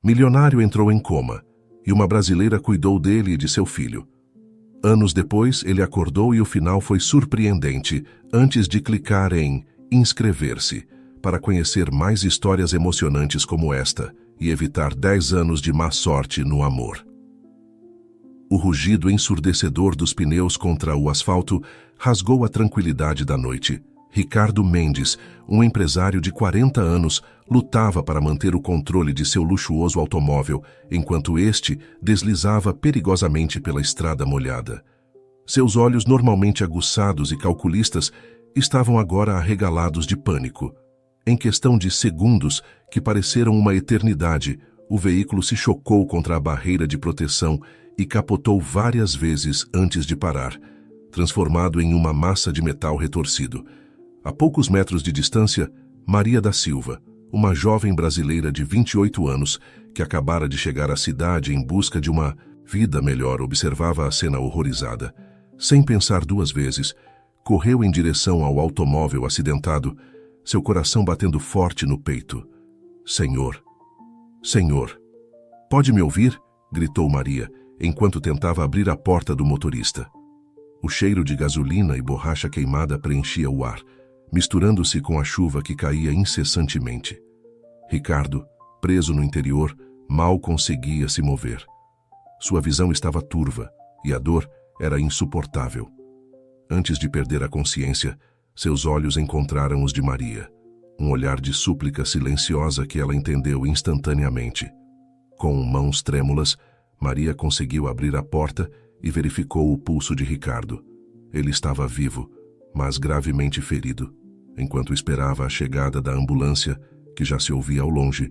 Milionário entrou em coma, e uma brasileira cuidou dele e de seu filho. Anos depois, ele acordou e o final foi surpreendente antes de clicar em inscrever-se, para conhecer mais histórias emocionantes como esta e evitar 10 anos de má sorte no amor. O rugido ensurdecedor dos pneus contra o asfalto rasgou a tranquilidade da noite. Ricardo Mendes, um empresário de 40 anos, lutava para manter o controle de seu luxuoso automóvel, enquanto este deslizava perigosamente pela estrada molhada. Seus olhos, normalmente aguçados e calculistas, estavam agora arregalados de pânico. Em questão de segundos, que pareceram uma eternidade, o veículo se chocou contra a barreira de proteção e capotou várias vezes antes de parar, transformado em uma massa de metal retorcido. A poucos metros de distância, Maria da Silva, uma jovem brasileira de 28 anos que acabara de chegar à cidade em busca de uma vida melhor, observava a cena horrorizada. Sem pensar duas vezes, correu em direção ao automóvel acidentado, seu coração batendo forte no peito. Senhor! Senhor! Pode me ouvir? Gritou Maria, enquanto tentava abrir a porta do motorista. O cheiro de gasolina e borracha queimada preenchia o ar, misturando-se com a chuva que caía incessantemente. Ricardo, preso no interior, mal conseguia se mover. Sua visão estava turva e a dor era insuportável. Antes de perder a consciência, seus olhos encontraram os de Maria, um olhar de súplica silenciosa que ela entendeu instantaneamente. Com mãos trêmulas, Maria conseguiu abrir a porta e verificou o pulso de Ricardo. Ele estava vivo, mas gravemente ferido. Enquanto esperava a chegada da ambulância, que já se ouvia ao longe,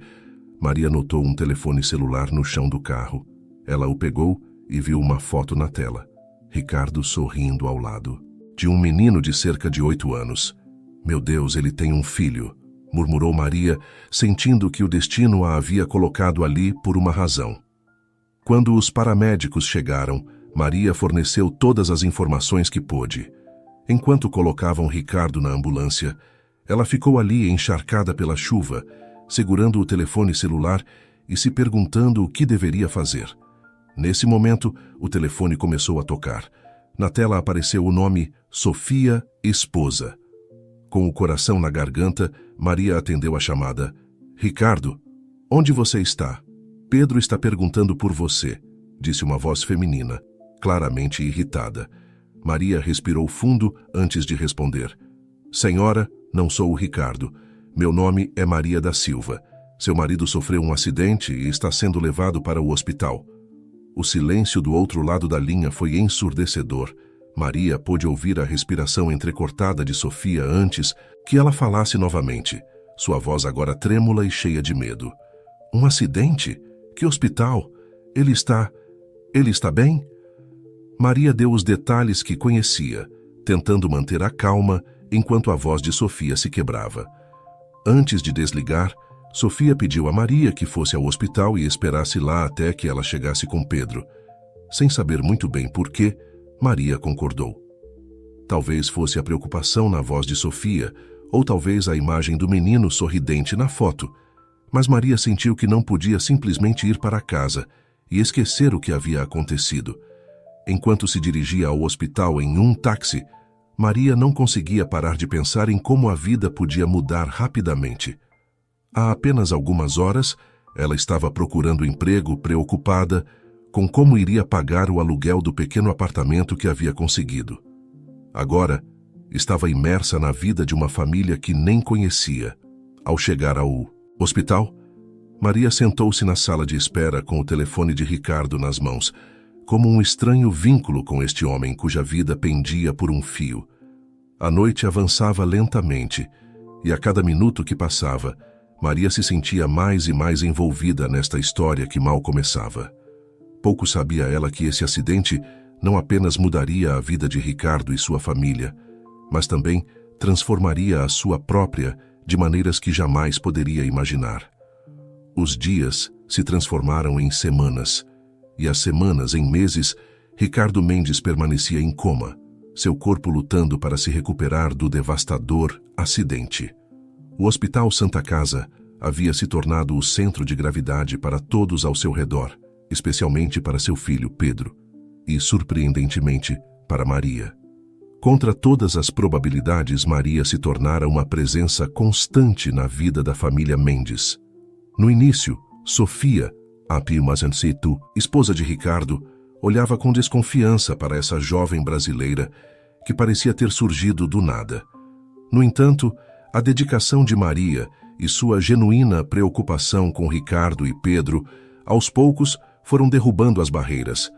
Maria notou um telefone celular no chão do carro. Ela o pegou e viu uma foto na tela. Ricardo sorrindo ao lado. De um menino de cerca de 8 anos. Meu Deus, ele tem um filho, murmurou Maria, sentindo que o destino a havia colocado ali por uma razão. Quando os paramédicos chegaram, Maria forneceu todas as informações que pôde. Enquanto colocavam Ricardo na ambulância, ela ficou ali encharcada pela chuva, segurando o telefone celular e se perguntando o que deveria fazer. Nesse momento, o telefone começou a tocar. Na tela apareceu o nome Sofia, esposa. Com o coração na garganta, Maria atendeu a chamada. Ricardo, onde você está? Pedro está perguntando por você, disse uma voz feminina, claramente irritada. Maria respirou fundo antes de responder. Senhora, não sou o Ricardo. Meu nome é Maria da Silva. Seu marido sofreu um acidente e está sendo levado para o hospital. O silêncio do outro lado da linha foi ensurdecedor. Maria pôde ouvir a respiração entrecortada de Sofia antes que ela falasse novamente, sua voz agora trêmula e cheia de medo. Um acidente? Que hospital? Ele está bem? Maria deu os detalhes que conhecia, tentando manter a calma enquanto a voz de Sofia se quebrava. Antes de desligar, Sofia pediu a Maria que fosse ao hospital e esperasse lá até que ela chegasse com Pedro. Sem saber muito bem por quê, Maria concordou. Talvez fosse a preocupação na voz de Sofia, ou talvez a imagem do menino sorridente na foto, mas Maria sentiu que não podia simplesmente ir para casa e esquecer o que havia acontecido. Enquanto se dirigia ao hospital em um táxi, Maria não conseguia parar de pensar em como a vida podia mudar rapidamente. Há apenas algumas horas, ela estava procurando emprego, preocupada com como iria pagar o aluguel do pequeno apartamento que havia conseguido. Agora, estava imersa na vida de uma família que nem conhecia. Ao chegar ao hospital, Maria sentou-se na sala de espera com o telefone de Ricardo nas mãos, como um estranho vínculo com este homem cuja vida pendia por um fio. A noite avançava lentamente, e a cada minuto que passava, Maria se sentia mais e mais envolvida nesta história que mal começava. Pouco sabia ela que esse acidente não apenas mudaria a vida de Ricardo e sua família, mas também transformaria a sua própria de maneiras que jamais poderia imaginar. Os dias se transformaram em semanas, e as semanas em meses. Ricardo Mendes permanecia em coma, seu corpo lutando para se recuperar do devastador acidente. O Hospital Santa Casa, havia se tornado o centro de gravidade para todos ao seu redor, especialmente para seu filho Pedro, e, surpreendentemente, para Maria. Contra todas as probabilidades, Maria se tornara uma presença constante na vida da família Mendes. No início, Sofia, a Pimazensitu, esposa de Ricardo, olhava com desconfiança para essa jovem brasileira que parecia ter surgido do nada. No entanto, a dedicação de Maria e sua genuína preocupação com Ricardo e Pedro, aos poucos, foram derrubando as barreiras.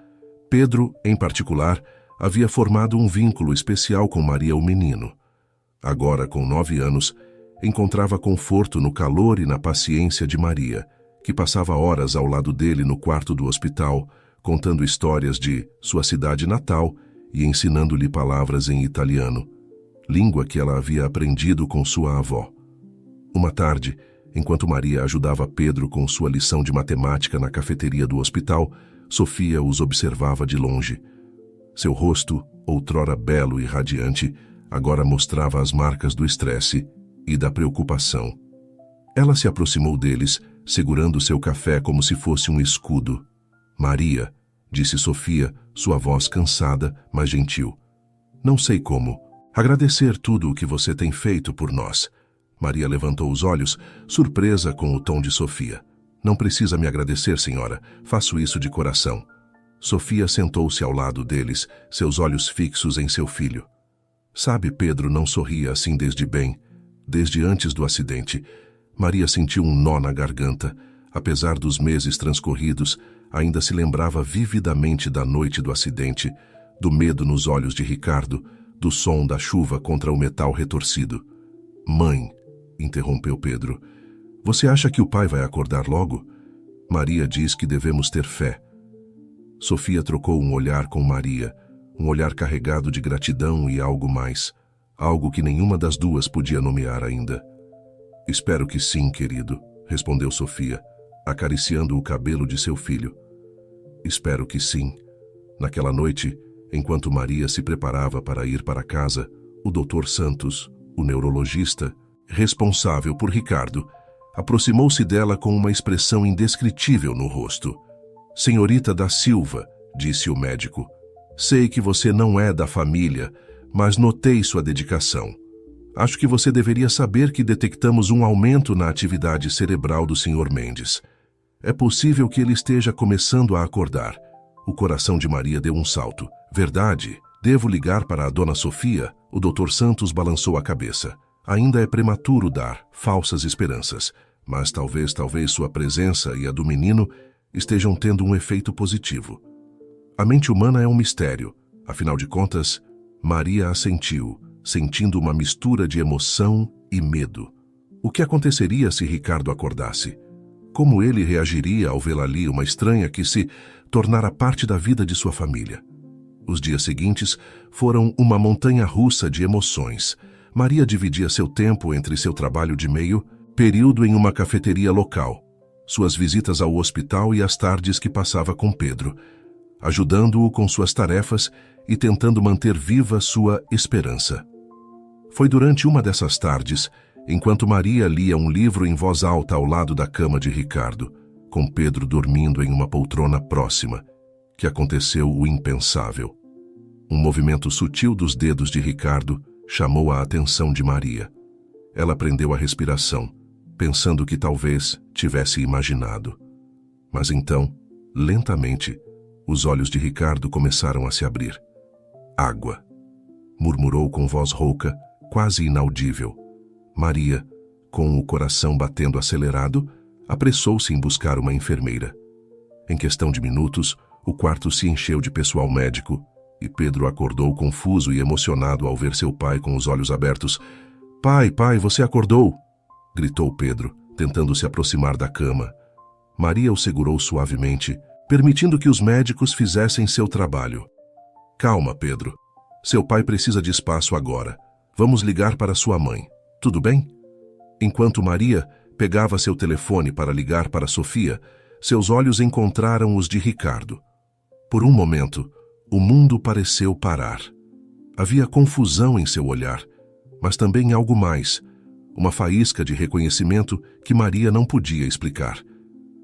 Pedro, em particular, havia formado um vínculo especial com Maria o menino. Agora, com 9 anos, encontrava conforto no calor e na paciência de Maria, que passava horas ao lado dele no quarto do hospital, contando histórias de sua cidade natal e ensinando-lhe palavras em italiano, língua que ela havia aprendido com sua avó. Uma tarde, enquanto Maria ajudava Pedro com sua lição de matemática na cafeteria do hospital, Sofia os observava de longe. Seu rosto, outrora belo e radiante, agora mostrava as marcas do estresse e da preocupação. Ela se aproximou deles, segurando seu café como se fosse um escudo. "Maria", disse Sofia, sua voz cansada, mas gentil. "Não sei como agradecer tudo o que você tem feito por nós." Maria levantou os olhos, surpresa com o tom de Sofia. "Não precisa me agradecer, senhora. Faço isso de coração." Sofia sentou-se ao lado deles, seus olhos fixos em seu filho. Sabe, Pedro não sorria assim desde antes do acidente. Maria sentiu um nó na garganta. Apesar dos meses transcorridos, ainda se lembrava vividamente da noite do acidente, do medo nos olhos de Ricardo, do som da chuva contra o metal retorcido. "Mãe", interrompeu Pedro, "você acha que o pai vai acordar logo? Maria diz que devemos ter fé." Sofia trocou um olhar com Maria, um olhar carregado de gratidão e algo mais, algo que nenhuma das duas podia nomear ainda. "Espero que sim, querido", respondeu Sofia, acariciando o cabelo de seu filho. "Espero que sim." Naquela noite, enquanto Maria se preparava para ir para casa, o Dr. Santos, o neurologista, responsável por Ricardo, aproximou-se dela com uma expressão indescritível no rosto. "Senhorita da Silva", disse o médico, "sei que você não é da família, mas notei sua dedicação. Acho que você deveria saber que detectamos um aumento na atividade cerebral do Sr. Mendes. É possível que ele esteja começando a acordar." O coração de Maria deu um salto. "Verdade? Devo ligar para a dona Sofia?" O Dr. Santos balançou a cabeça. "Ainda é prematuro dar falsas esperanças, mas talvez sua presença e a do menino estejam tendo um efeito positivo. A mente humana é um mistério." Afinal de contas, Maria assentiu, sentindo uma mistura de emoção e medo. O que aconteceria se Ricardo acordasse? Como ele reagiria ao vê-la ali, uma estranha que se tornara parte da vida de sua família? Os dias seguintes foram uma montanha-russa de emoções. Maria dividia seu tempo entre seu trabalho de meio período em uma cafeteria local, suas visitas ao hospital e as tardes que passava com Pedro, ajudando-o com suas tarefas e tentando manter viva sua esperança. Foi durante uma dessas tardes, enquanto Maria lia um livro em voz alta ao lado da cama de Ricardo, com Pedro dormindo em uma poltrona próxima, que aconteceu o impensável. Um movimento sutil dos dedos de Ricardo chamou a atenção de Maria. Ela prendeu a respiração, pensando que talvez tivesse imaginado. Mas então, lentamente, os olhos de Ricardo começaram a se abrir. "Água", murmurou com voz rouca, quase inaudível. Maria, com o coração batendo acelerado, apressou-se em buscar uma enfermeira. Em questão de minutos, o quarto se encheu de pessoal médico e Pedro acordou confuso e emocionado ao ver seu pai com os olhos abertos. Pai, você acordou!" gritou Pedro, tentando se aproximar da cama. Maria o segurou suavemente, permitindo que os médicos fizessem seu trabalho. "Calma, Pedro. Seu pai precisa de espaço agora. Vamos ligar para sua mãe. Tudo bem?" Enquanto Maria pegava seu telefone para ligar para Sofia, seus olhos encontraram os de Ricardo. Por um momento, o mundo pareceu parar. Havia confusão em seu olhar, mas também algo mais, uma faísca de reconhecimento que Maria não podia explicar.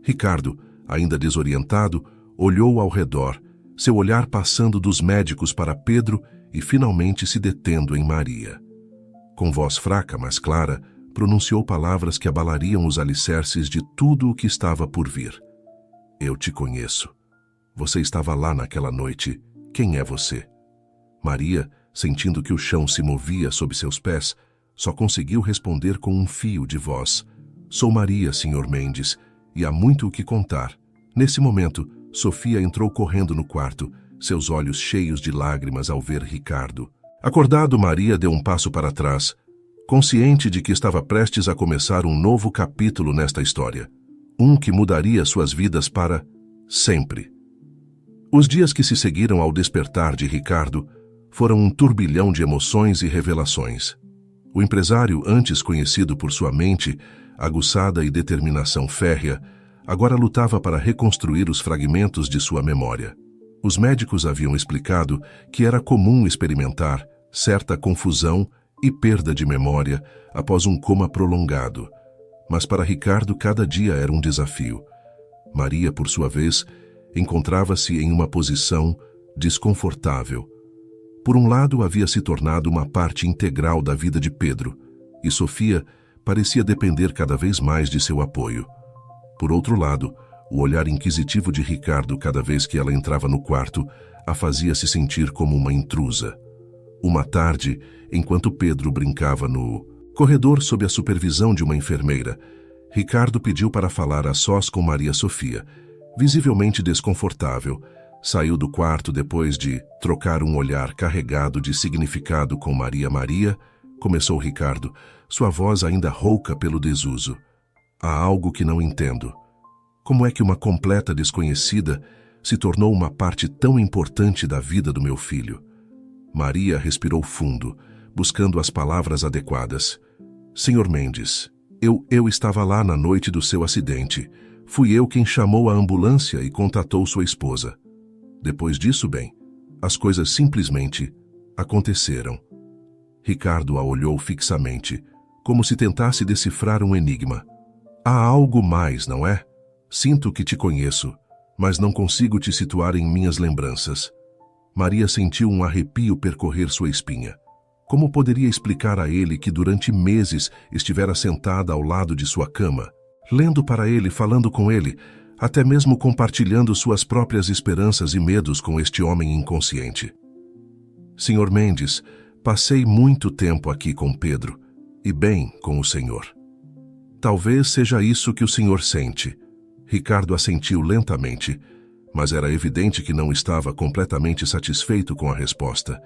Ricardo, ainda desorientado, olhou ao redor, seu olhar passando dos médicos para Pedro e finalmente se detendo em Maria. Com voz fraca, mas clara, pronunciou palavras que abalariam os alicerces de tudo o que estava por vir. Eu te conheço. Você estava lá naquela noite. Quem é você? Maria, sentindo que o chão se movia sob seus pés, só conseguiu responder com um fio de voz. Sou Maria, Sr. Mendes, e há muito o que contar. Nesse momento, Sofia entrou correndo no quarto, seus olhos cheios de lágrimas ao ver Ricardo. Acordado, Maria deu um passo para trás, consciente de que estava prestes a começar um novo capítulo nesta história. Um que mudaria suas vidas para sempre. Os dias que se seguiram ao despertar de Ricardo foram um turbilhão de emoções e revelações. O empresário, antes conhecido por sua mente, aguçada e determinação férrea, agora lutava para reconstruir os fragmentos de sua memória. Os médicos haviam explicado que era comum experimentar certa confusão e perda de memória após um coma prolongado. Mas para Ricardo cada dia era um desafio. Maria, por sua vez, encontrava-se em uma posição desconfortável. Por um lado, havia se tornado uma parte integral da vida de Pedro, e Sofia parecia depender cada vez mais de seu apoio. Por outro lado, o olhar inquisitivo de Ricardo cada vez que ela entrava no quarto a fazia se sentir como uma intrusa. Uma tarde, enquanto Pedro brincava no corredor sob a supervisão de uma enfermeira, Ricardo pediu para falar a sós com Maria Sofia. Visivelmente desconfortável, saiu do quarto depois de trocar um olhar carregado de significado com Maria. Começou Ricardo, sua voz ainda rouca pelo desuso. Há algo que não entendo. Como é que uma completa desconhecida se tornou uma parte tão importante da vida do meu filho? Maria respirou fundo, buscando as palavras adequadas. Sr. Mendes, eu estava lá na noite do seu acidente. Fui eu quem chamou a ambulância e contatou sua esposa. Depois disso, bem, as coisas simplesmente aconteceram. Ricardo a olhou fixamente, como se tentasse decifrar um enigma. Há algo mais, não é? Sinto que te conheço, mas não consigo te situar em minhas lembranças. Maria sentiu um arrepio percorrer sua espinha. Como poderia explicar a ele que durante meses estivera sentada ao lado de sua cama, lendo para ele, falando com ele, até mesmo compartilhando suas próprias esperanças e medos com este homem inconsciente? Sr. Mendes, passei muito tempo aqui com Pedro, e bem com o senhor. Talvez seja isso que o senhor sente. Ricardo assentiu lentamente, mas era evidente que não estava completamente satisfeito com a resposta.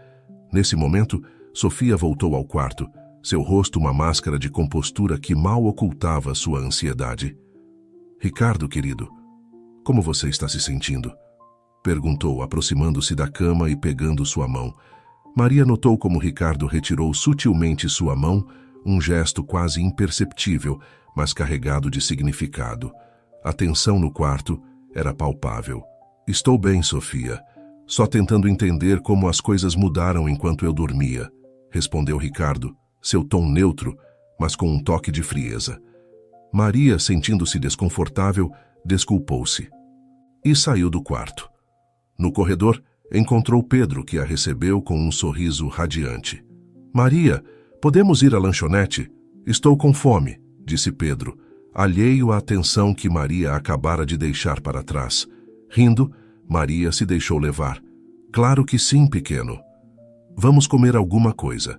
Nesse momento, Sofia voltou ao quarto, seu rosto uma máscara de compostura que mal ocultava sua ansiedade. Ricardo, querido, como você está se sentindo? Perguntou, aproximando-se da cama e pegando sua mão. Maria notou como Ricardo retirou sutilmente sua mão, um gesto quase imperceptível, mas carregado de significado. A tensão no quarto era palpável. Estou bem, Sofia. Só tentando entender como as coisas mudaram enquanto eu dormia, respondeu Ricardo, seu tom neutro, mas com um toque de frieza. Maria, sentindo-se desconfortável, desculpou-se e saiu do quarto. No corredor, encontrou Pedro, que a recebeu com um sorriso radiante. Maria, podemos ir à lanchonete? Estou com fome, disse Pedro, alheio à atenção que Maria acabara de deixar para trás. Rindo, Maria se deixou levar. Claro que sim, pequeno. Vamos comer alguma coisa.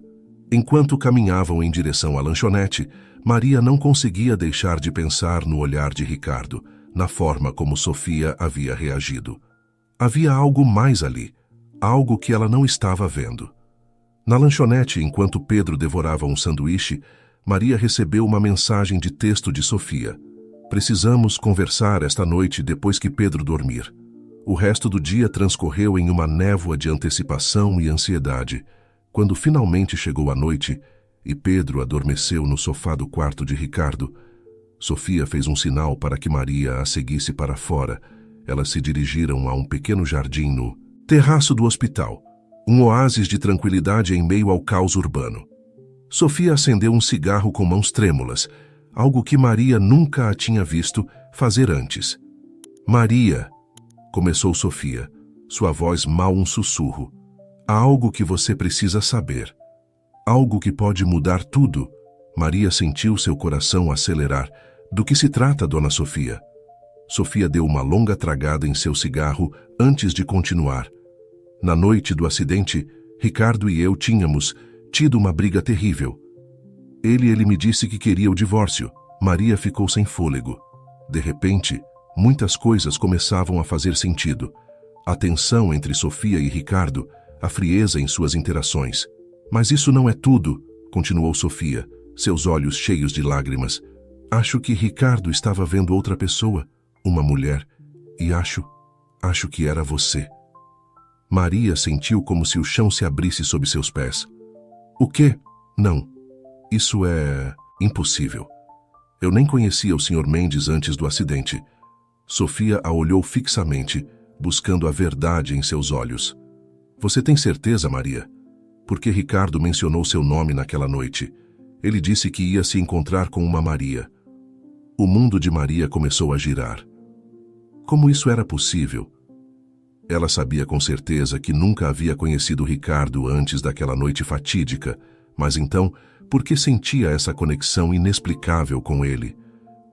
Enquanto caminhavam em direção à lanchonete, Maria não conseguia deixar de pensar no olhar de Ricardo, na forma como Sofia havia reagido. Havia algo mais ali, algo que ela não estava vendo. Na lanchonete, enquanto Pedro devorava um sanduíche, Maria recebeu uma mensagem de texto de Sofia. Precisamos conversar esta noite depois que Pedro dormir. O resto do dia transcorreu em uma névoa de antecipação e ansiedade. Quando finalmente chegou a noite e Pedro adormeceu no sofá do quarto de Ricardo, Sofia fez um sinal para que Maria a seguisse para fora. Elas se dirigiram a um pequeno jardim no terraço do hospital, um oásis de tranquilidade em meio ao caos urbano. Sofia acendeu um cigarro com mãos trêmulas, algo que Maria nunca a tinha visto fazer antes. Maria, começou Sofia, sua voz mal um sussurro. Há algo que você precisa saber. Algo que pode mudar tudo. Maria sentiu seu coração acelerar. Do que se trata, dona Sofia? Sofia deu uma longa tragada em seu cigarro antes de continuar. Na noite do acidente, Ricardo e eu tínhamos tido uma briga terrível. Ele me disse que queria o divórcio. Maria ficou sem fôlego. De repente, muitas coisas começavam a fazer sentido. A tensão entre Sofia e Ricardo, a frieza em suas interações. Mas isso não é tudo, continuou Sofia, seus olhos cheios de lágrimas. Acho que Ricardo estava vendo outra pessoa, uma mulher, e acho que era você. Maria sentiu como se o chão se abrisse sob seus pés. O quê? Não. Isso é impossível. Eu nem conhecia o Sr. Mendes antes do acidente. Sofia a olhou fixamente, buscando a verdade em seus olhos. Você tem certeza, Maria? Porque Ricardo mencionou seu nome naquela noite. Ele disse que ia se encontrar com uma Maria. O mundo de Maria começou a girar. Como isso era possível? Ela sabia com certeza que nunca havia conhecido Ricardo antes daquela noite fatídica, mas então, por que sentia essa conexão inexplicável com ele?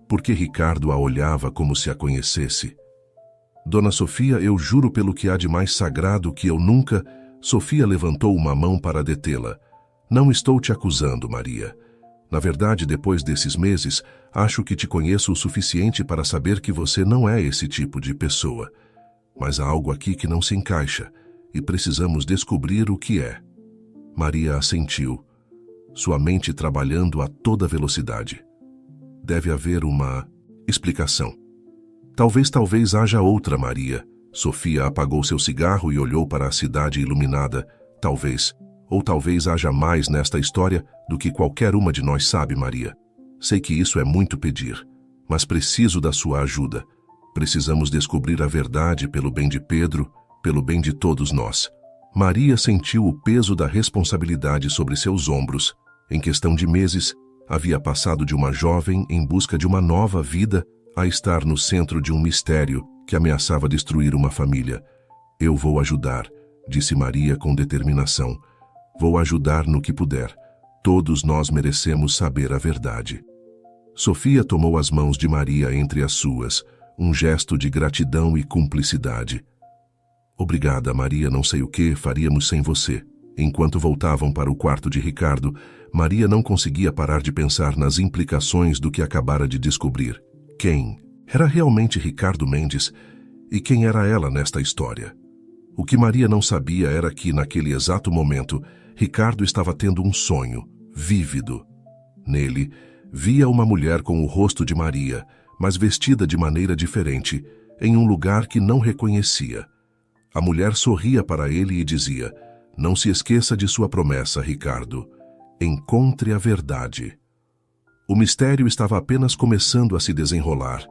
Por que Ricardo a olhava como se a conhecesse? Dona Sofia, eu juro pelo que há de mais sagrado que eu nunca... Sofia levantou uma mão para detê-la. Não estou te acusando, Maria. Na verdade, depois desses meses, acho que te conheço o suficiente para saber que você não é esse tipo de pessoa. Mas há algo aqui que não se encaixa, e precisamos descobrir o que é. Maria assentiu, sua mente trabalhando a toda velocidade. Deve haver uma explicação. Talvez haja outra, Maria. Sofia apagou seu cigarro e olhou para a cidade iluminada. Talvez haja mais nesta história do que qualquer uma de nós sabe, Maria. Sei que isso é muito pedir, mas preciso da sua ajuda. Precisamos descobrir a verdade pelo bem de Pedro, pelo bem de todos nós. Maria sentiu o peso da responsabilidade sobre seus ombros. Em questão de meses, havia passado de uma jovem em busca de uma nova vida a estar no centro de um mistério que ameaçava destruir uma família. Eu vou ajudar, disse Maria com determinação. Vou ajudar no que puder. Todos nós merecemos saber a verdade. Sofia tomou as mãos de Maria entre as suas, um gesto de gratidão e cumplicidade. Obrigada, Maria, não sei o que faríamos sem você. Enquanto voltavam para o quarto de Ricardo, Maria não conseguia parar de pensar nas implicações do que acabara de descobrir. Quem era realmente Ricardo Mendes e quem era ela nesta história? O que Maria não sabia era que, naquele exato momento, Ricardo estava tendo um sonho, vívido. Nele, via uma mulher com o rosto de Maria, mas vestida de maneira diferente, em um lugar que não reconhecia. A mulher sorria para ele e dizia: não se esqueça de sua promessa, Ricardo. Encontre a verdade. O mistério estava apenas começando a se desenrolar,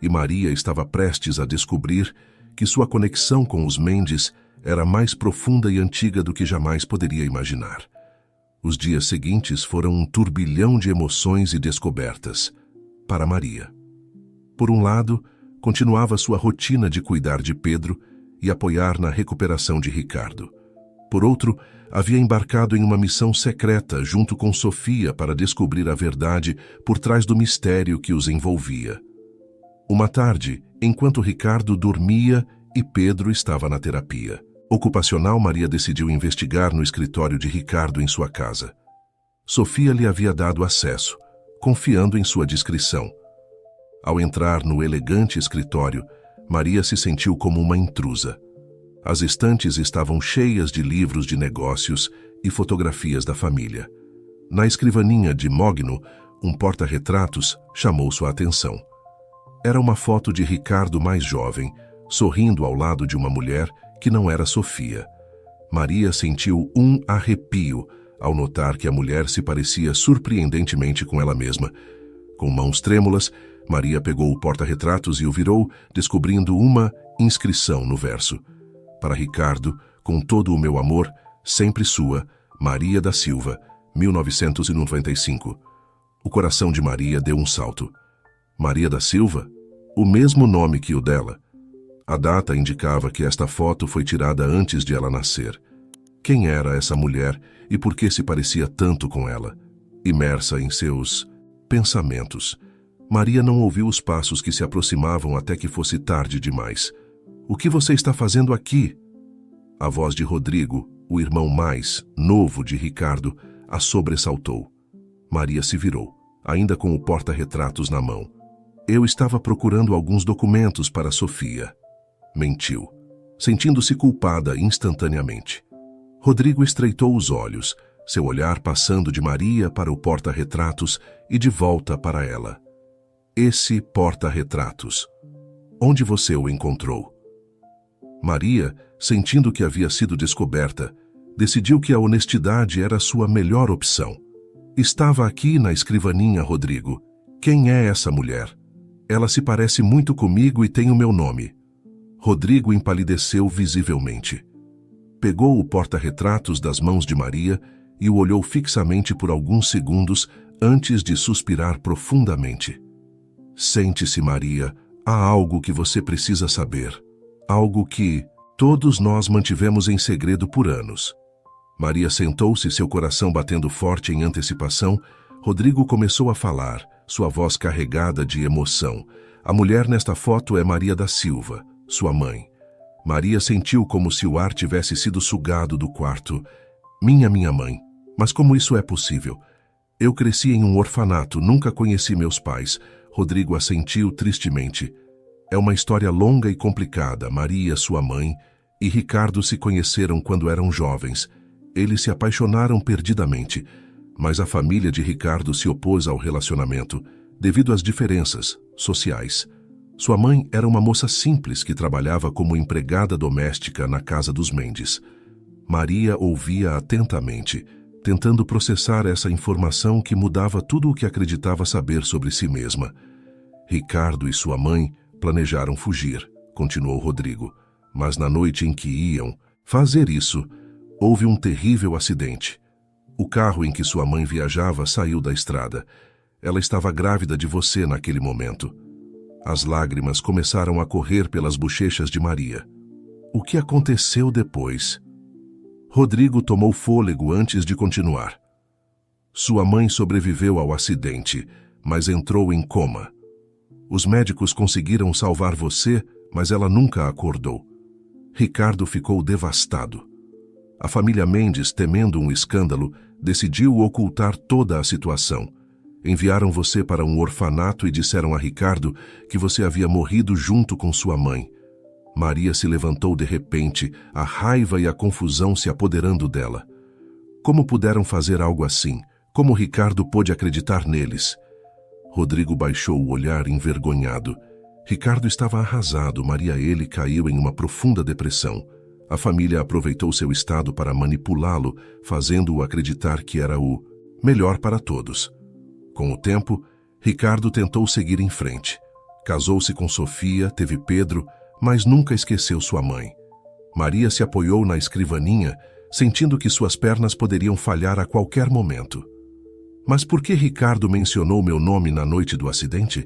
e Maria estava prestes a descobrir que sua conexão com os Mendes era mais profunda e antiga do que jamais poderia imaginar. Os dias seguintes foram um turbilhão de emoções e descobertas para Maria. Por um lado, continuava sua rotina de cuidar de Pedro e apoiar na recuperação de Ricardo. Por outro, havia embarcado em uma missão secreta junto com Sofia para descobrir a verdade por trás do mistério que os envolvia. Uma tarde, enquanto Ricardo dormia e Pedro estava na terapia ocupacional, Maria decidiu investigar no escritório de Ricardo em sua casa. Sofia lhe havia dado acesso, confiando em sua discrição. Ao entrar no elegante escritório, Maria se sentiu como uma intrusa. As estantes estavam cheias de livros de negócios e fotografias da família. Na escrivaninha de Mogno, um porta-retratos chamou sua atenção. Era uma foto de Ricardo mais jovem, sorrindo ao lado de uma mulher que não era Sofia. Maria sentiu um arrepio ao notar que a mulher se parecia surpreendentemente com ela mesma. Com mãos trêmulas, Maria pegou o porta-retratos e o virou, descobrindo uma inscrição no verso: para Ricardo, com todo o meu amor, sempre sua, Maria da Silva, 1995. O coração de Maria deu um salto. Maria da Silva? O mesmo nome que o dela. A data indicava que esta foto foi tirada antes de ela nascer. Quem era essa mulher e por que se parecia tanto com ela? Imersa em seus pensamentos, Maria não ouviu os passos que se aproximavam até que fosse tarde demais. "O que você está fazendo aqui?" A voz de Rodrigo, o irmão mais novo de Ricardo, a sobressaltou. Maria se virou, ainda com o porta-retratos na mão. "Eu estava procurando alguns documentos para Sofia." Mentiu, sentindo-se culpada instantaneamente. Rodrigo estreitou os olhos, seu olhar passando de Maria para o porta-retratos e de volta para ela. "Esse porta-retratos. Onde você o encontrou?" Maria, sentindo que havia sido descoberta, decidiu que a honestidade era sua melhor opção. "Estava aqui na escrivaninha, Rodrigo. Quem é essa mulher? Ela se parece muito comigo e tem o meu nome." Rodrigo empalideceu visivelmente. Pegou o porta-retratos das mãos de Maria e o olhou fixamente por alguns segundos antes de suspirar profundamente. "Sente-se, Maria. Há algo que você precisa saber. Algo que todos nós mantivemos em segredo por anos." Maria sentou-se, seu coração batendo forte em antecipação. Rodrigo começou a falar, sua voz carregada de emoção. "A mulher nesta foto é Maria da Silva, sua mãe." Maria sentiu como se o ar tivesse sido sugado do quarto. Minha mãe. Mas como isso é possível? Eu cresci em um orfanato, nunca conheci meus pais." Rodrigo assentiu tristemente. "É uma história longa e complicada. Maria, sua mãe, e Ricardo se conheceram quando eram jovens. Eles se apaixonaram perdidamente, mas a família de Ricardo se opôs ao relacionamento, devido às diferenças sociais. Sua mãe era uma moça simples que trabalhava como empregada doméstica na casa dos Mendes. Maria ouvia atentamente, tentando processar essa informação que mudava tudo o que acreditava saber sobre si mesma. Ricardo e sua mãe planejaram fugir, continuou Rodrigo, mas na noite em que iam fazer isso, houve um terrível acidente. O carro em que sua mãe viajava saiu da estrada. Ela estava grávida de você naquele momento." As lágrimas começaram a correr pelas bochechas de Maria. "O que aconteceu depois?" Rodrigo tomou fôlego antes de continuar. "Sua mãe sobreviveu ao acidente, mas entrou em coma. Os médicos conseguiram salvar você, mas ela nunca acordou. Ricardo ficou devastado. A família Mendes, temendo um escândalo, decidiu ocultar toda a situação. Enviaram você para um orfanato e disseram a Ricardo que você havia morrido junto com sua mãe." Maria se levantou de repente, a raiva e a confusão se apoderando dela. Como puderam fazer algo assim? Como Ricardo pôde acreditar neles? Rodrigo baixou o olhar envergonhado. Ricardo estava arrasado, Maria ele caiu em uma profunda depressão. A família aproveitou seu estado para manipulá-lo, fazendo-o acreditar que era o melhor para todos. Com o tempo, Ricardo tentou seguir em frente. Casou-se com Sofia, teve Pedro, mas nunca esqueceu sua mãe. Maria se apoiou na escrivaninha, sentindo que suas pernas poderiam falhar a qualquer momento. "Mas por que Ricardo mencionou meu nome na noite do acidente?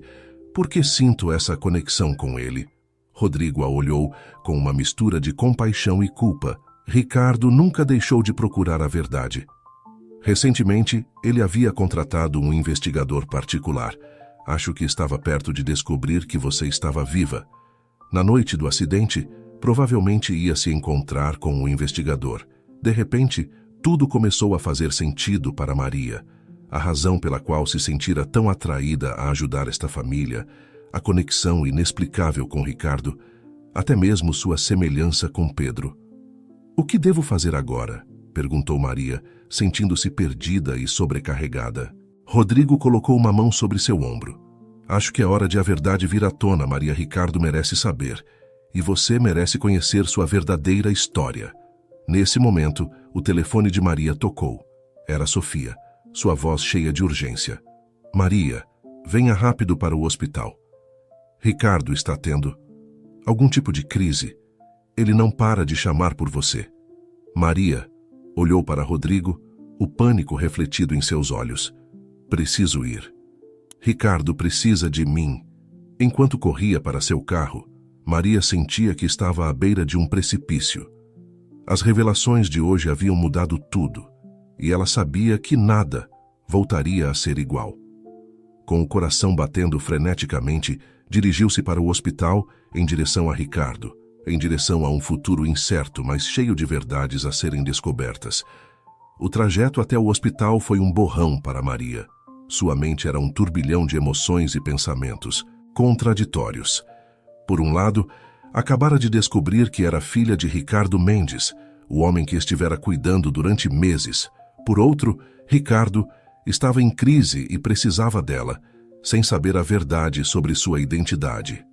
Por que sinto essa conexão com ele?" Rodrigo a olhou com uma mistura de compaixão e culpa. Ricardo nunca deixou de procurar a verdade. Recentemente, ele havia contratado um investigador particular. "Acho que estava perto de descobrir que você estava viva." Na noite do acidente, provavelmente ia se encontrar com o investigador. De repente, tudo começou a fazer sentido para Maria. A razão pela qual se sentira tão atraída a ajudar esta família, a conexão inexplicável com Ricardo, até mesmo sua semelhança com Pedro. "O que devo fazer agora?" perguntou Maria, sentindo-se perdida e sobrecarregada. Rodrigo colocou uma mão sobre seu ombro. "Acho que é hora de a verdade vir à tona, Maria. Ricardo merece saber. E você merece conhecer sua verdadeira história." Nesse momento, o telefone de Maria tocou. Era Sofia, sua voz cheia de urgência. "Maria, venha rápido para o hospital. Ricardo está tendo algum tipo de crise. Ele não para de chamar por você." Maria olhou para Rodrigo, o pânico refletido em seus olhos. Preciso ir. Ricardo precisa de mim. Enquanto corria para seu carro, Maria sentia que estava à beira de um precipício. As revelações de hoje haviam mudado tudo, e ela sabia que nada voltaria a ser igual. Com o coração batendo freneticamente, dirigiu-se para o hospital em direção a Ricardo, em direção a um futuro incerto, mas cheio de verdades a serem descobertas. O trajeto até o hospital foi um borrão para Maria. Sua mente era um turbilhão de emoções e pensamentos, contraditórios. Por um lado, acabara de descobrir que era filha de Ricardo Mendes, o homem que estivera cuidando durante meses. Por outro, Ricardo estava em crise e precisava dela, sem saber a verdade sobre sua identidade.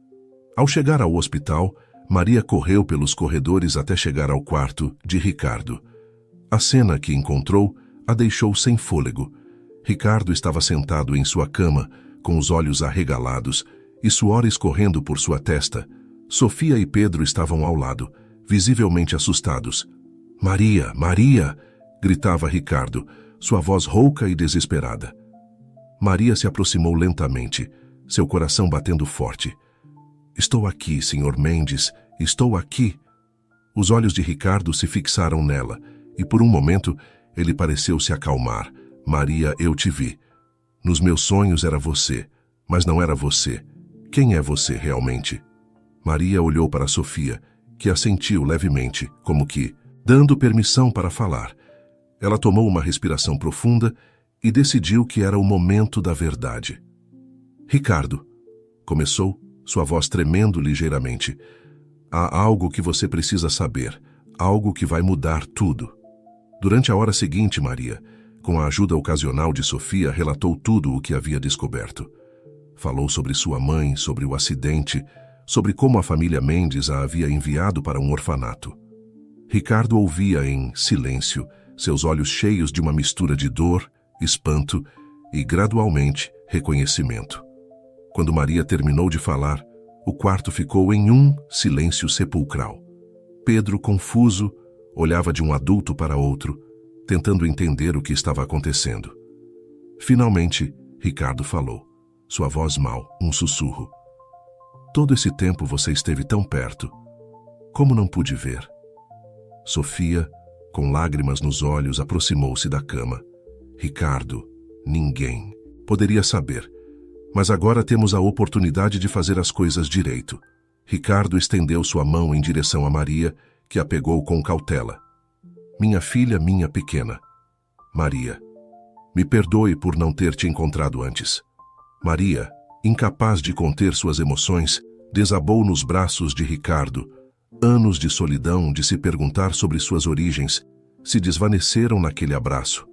Ao chegar ao hospital, Maria correu pelos corredores até chegar ao quarto de Ricardo. A cena que encontrou a deixou sem fôlego. Ricardo estava sentado em sua cama, com os olhos arregalados e suor escorrendo por sua testa. Sofia e Pedro estavam ao lado, visivelmente assustados. "Maria, Maria!" gritava Ricardo, sua voz rouca e desesperada. Maria se aproximou lentamente, seu coração batendo forte. "Estou aqui, Sr. Mendes, estou aqui." Os olhos de Ricardo se fixaram nela, e por um momento ele pareceu se acalmar. "Maria, eu te vi. Nos meus sonhos era você, mas não era você. Quem é você realmente?" Maria olhou para Sofia, que assentiu levemente, como que dando permissão para falar. Ela tomou uma respiração profunda e decidiu que era o momento da verdade. "Ricardo", começou, sua voz tremendo ligeiramente, "há algo que você precisa saber, algo que vai mudar tudo." Durante a hora seguinte, Maria, com a ajuda ocasional de Sofia, relatou tudo o que havia descoberto. Falou sobre sua mãe, sobre o acidente, sobre como a família Mendes a havia enviado para um orfanato. Ricardo ouvia em silêncio, seus olhos cheios de uma mistura de dor, espanto e, gradualmente, reconhecimento. Quando Maria terminou de falar, o quarto ficou em um silêncio sepulcral. Pedro, confuso, olhava de um adulto para outro, tentando entender o que estava acontecendo. Finalmente, Ricardo falou, sua voz mal, um sussurro. "Todo esse tempo você esteve tão perto. Como não pude ver?" Sofia, com lágrimas nos olhos, aproximou-se da cama. "Ricardo, ninguém poderia saber. Mas agora temos a oportunidade de fazer as coisas direito." Ricardo estendeu sua mão em direção a Maria, que a pegou com cautela. "Minha filha, minha pequena." "Maria, me perdoe por não ter te encontrado antes." Maria, incapaz de conter suas emoções, desabou nos braços de Ricardo. Anos de solidão, de se perguntar sobre suas origens, se desvaneceram naquele abraço.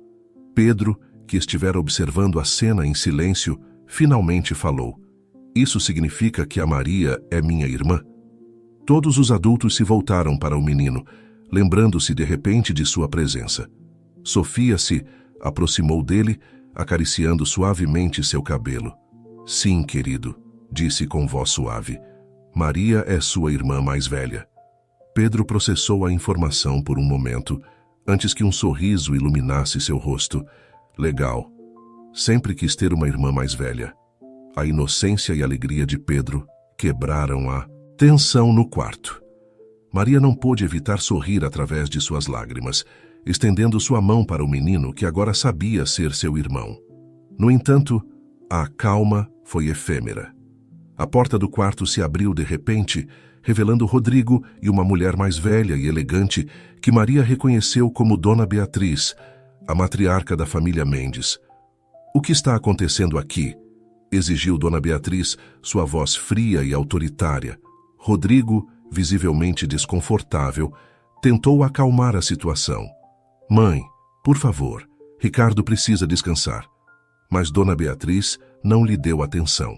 Pedro, que estivera observando a cena em silêncio, finalmente falou. "Isso significa que a Maria é minha irmã?" Todos os adultos se voltaram para o menino, lembrando-se de repente de sua presença. Sofia se aproximou dele, acariciando suavemente seu cabelo. "Sim, querido", disse com voz suave. "Maria é sua irmã mais velha." Pedro processou a informação por um momento, antes que um sorriso iluminasse seu rosto. "Legal. Sempre quis ter uma irmã mais velha." A inocência e alegria de Pedro quebraram a tensão no quarto. Maria não pôde evitar sorrir através de suas lágrimas, estendendo sua mão para o menino que agora sabia ser seu irmão. No entanto, a calma foi efêmera. A porta do quarto se abriu de repente, revelando Rodrigo e uma mulher mais velha e elegante que Maria reconheceu como Dona Beatriz, a matriarca da família Mendes. "O que está acontecendo aqui?" exigiu Dona Beatriz, sua voz fria e autoritária. Rodrigo, visivelmente desconfortável, tentou acalmar a situação. "Mãe, por favor, Ricardo precisa descansar." Mas Dona Beatriz não lhe deu atenção.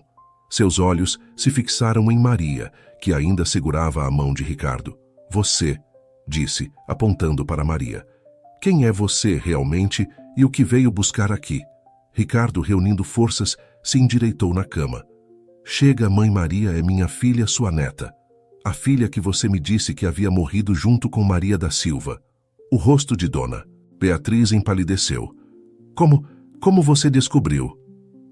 Seus olhos se fixaram em Maria, que ainda segurava a mão de Ricardo. "Você", disse, apontando para Maria. "Quem é você realmente e o que veio buscar aqui?" Ricardo, reunindo forças, se endireitou na cama. "Chega, mãe Maria é minha filha, sua neta. A filha que você me disse que havia morrido junto com Maria da Silva." O rosto de Dona Beatriz empalideceu. Como você descobriu?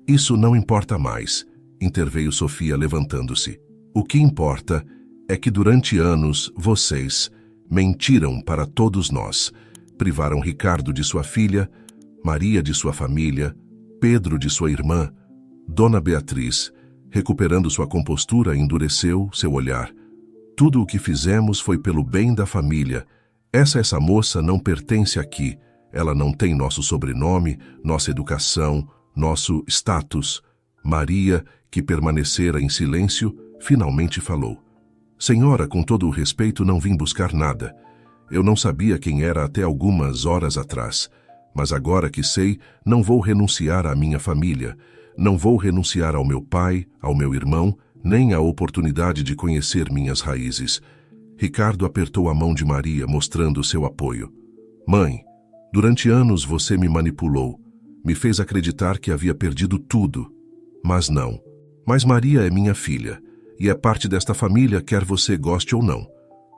Isso não importa mais, interveio Sofia levantando-se. O que importa é que durante anos vocês mentiram para todos nós. Privaram Ricardo de sua filha, Maria de sua família, Pedro de sua irmã. Dona Beatriz, recuperando sua compostura, endureceu seu olhar. Tudo o que fizemos foi pelo bem da família. Essa moça não pertence aqui. Ela não tem nosso sobrenome, nossa educação, nosso status. Maria, que permanecera em silêncio, finalmente falou. Senhora, com todo o respeito, não vim buscar nada. Eu não sabia quem era até algumas horas atrás. Mas agora que sei, não vou renunciar à minha família. Não vou renunciar ao meu pai, ao meu irmão, nem à oportunidade de conhecer minhas raízes. Ricardo apertou a mão de Maria, mostrando seu apoio. Mãe, durante anos você me manipulou. Me fez acreditar que havia perdido tudo. Mas não. Mas Maria é minha filha, e é parte desta família, quer você goste ou não.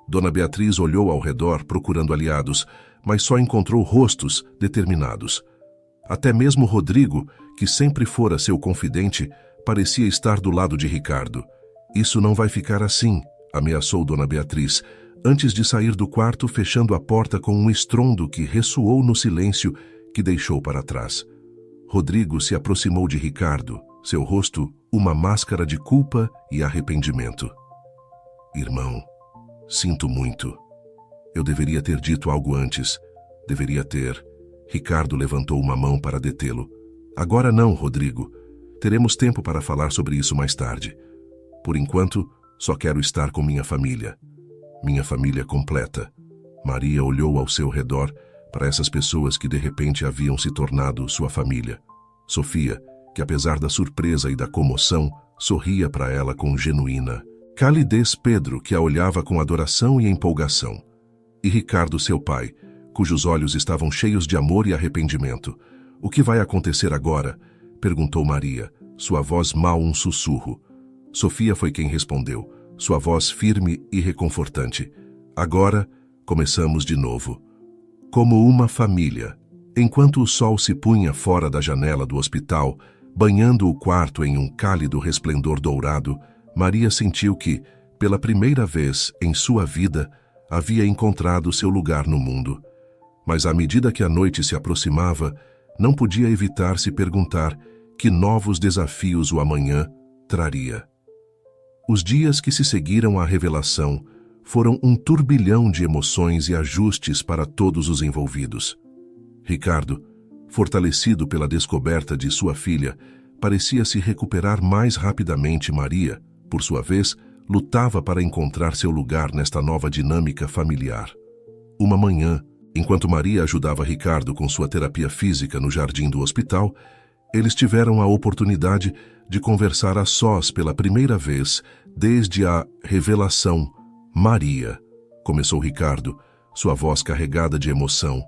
Dona Beatriz olhou ao redor procurando aliados, mas só encontrou rostos determinados. Até mesmo Rodrigo, que sempre fora seu confidente, parecia estar do lado de Ricardo. Isso não vai ficar assim, ameaçou Dona Beatriz, antes de sair do quarto, fechando a porta com um estrondo que ressoou no silêncio que deixou para trás. Rodrigo se aproximou de Ricardo, seu rosto uma máscara de culpa e arrependimento. Irmão, sinto muito. Eu deveria ter dito algo antes. Deveria ter. Ricardo levantou uma mão para detê-lo. Agora não, Rodrigo. Teremos tempo para falar sobre isso mais tarde. Por enquanto, só quero estar com minha família. Minha família completa. Maria olhou ao seu redor para essas pessoas que de repente haviam se tornado sua família. Sofia, que apesar da surpresa e da comoção, sorria para ela com genuína calidez. Pedro, que a olhava com adoração e empolgação. E Ricardo, seu pai, cujos olhos estavam cheios de amor e arrependimento. O que vai acontecer agora? Perguntou Maria, sua voz mal um sussurro. Sofia foi quem respondeu, sua voz firme e reconfortante. Agora, começamos de novo. Como uma família. Enquanto o sol se punha fora da janela do hospital, banhando o quarto em um cálido resplendor dourado, Maria sentiu que, pela primeira vez em sua vida, havia encontrado seu lugar no mundo. Mas à medida que a noite se aproximava, não podia evitar se perguntar que novos desafios o amanhã traria. Os dias que se seguiram à revelação foram um turbilhão de emoções e ajustes para todos os envolvidos. Ricardo, fortalecido pela descoberta de sua filha, parecia se recuperar mais rapidamente. Maria, por sua vez, lutava para encontrar seu lugar nesta nova dinâmica familiar. Uma manhã, enquanto Maria ajudava Ricardo com sua terapia física no jardim do hospital, eles tiveram a oportunidade de conversar a sós pela primeira vez desde a revelação. Maria, começou Ricardo, sua voz carregada de emoção.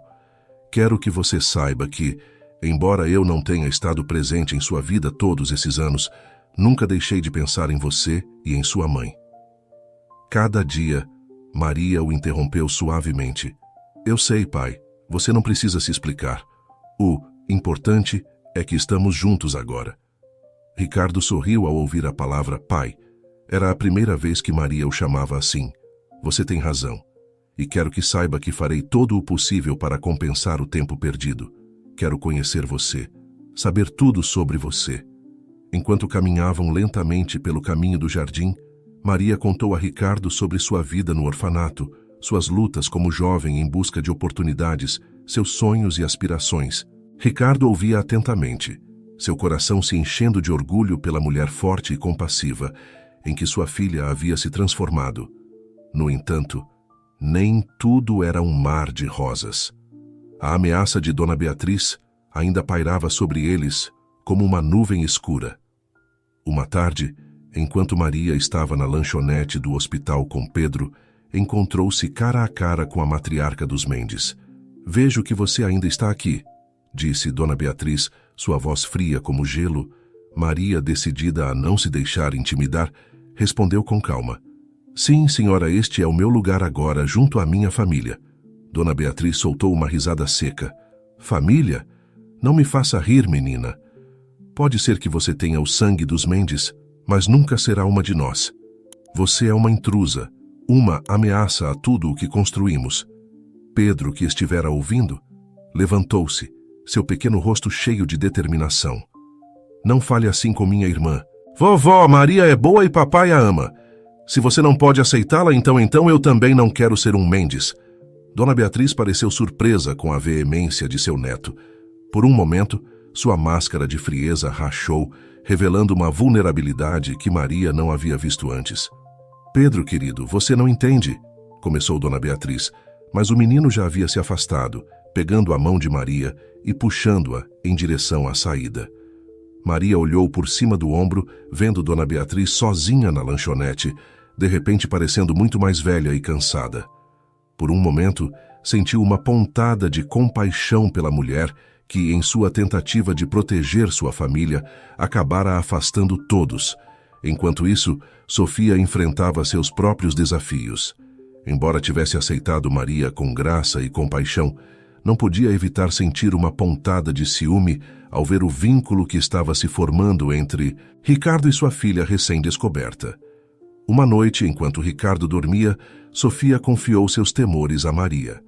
Quero que você saiba que, embora eu não tenha estado presente em sua vida todos esses anos, nunca deixei de pensar em você e em sua mãe. Cada dia, Maria o interrompeu suavemente. Eu sei, pai, você não precisa se explicar. O importante é que estamos juntos agora. Ricardo sorriu ao ouvir a palavra pai. Era a primeira vez que Maria o chamava assim. Você tem razão. E quero que saiba que farei todo o possível para compensar o tempo perdido. Quero conhecer você, saber tudo sobre você. Enquanto caminhavam lentamente pelo caminho do jardim, Maria contou a Ricardo sobre sua vida no orfanato, suas lutas como jovem em busca de oportunidades, seus sonhos e aspirações. Ricardo ouvia atentamente, seu coração se enchendo de orgulho pela mulher forte e compassiva em que sua filha havia se transformado. No entanto, nem tudo era um mar de rosas. A ameaça de Dona Beatriz ainda pairava sobre eles como uma nuvem escura. Uma tarde, enquanto Maria estava na lanchonete do hospital com Pedro, encontrou-se cara a cara com a matriarca dos Mendes. Vejo que você ainda está aqui, disse Dona Beatriz, sua voz fria como gelo. Maria, decidida a não se deixar intimidar, respondeu com calma. Sim, senhora, este é o meu lugar agora, junto à minha família. Dona Beatriz soltou uma risada seca. Família? Não me faça rir, menina. Pode ser que você tenha o sangue dos Mendes, mas nunca será uma de nós. Você é uma intrusa, uma ameaça a tudo o que construímos. Pedro, que estivera ouvindo, levantou-se, seu pequeno rosto cheio de determinação. Não fale assim com minha irmã. Vovó, Maria é boa e papai a ama. Se você não pode aceitá-la, então eu também não quero ser um Mendes. Dona Beatriz pareceu surpresa com a veemência de seu neto. Por um momento, sua máscara de frieza rachou, revelando uma vulnerabilidade que Maria não havia visto antes. Pedro, querido, você não entende, começou Dona Beatriz, mas o menino já havia se afastado, pegando a mão de Maria e puxando-a em direção à saída. Maria olhou por cima do ombro, vendo Dona Beatriz sozinha na lanchonete, de repente parecendo muito mais velha e cansada. Por um momento, sentiu uma pontada de compaixão pela mulher que, em sua tentativa de proteger sua família, acabara afastando todos. Enquanto isso, Sofia enfrentava seus próprios desafios. Embora tivesse aceitado Maria com graça e compaixão, não podia evitar sentir uma pontada de ciúme ao ver o vínculo que estava se formando entre Ricardo e sua filha recém-descoberta. Uma noite, enquanto Ricardo dormia, Sofia confiou seus temores a Maria.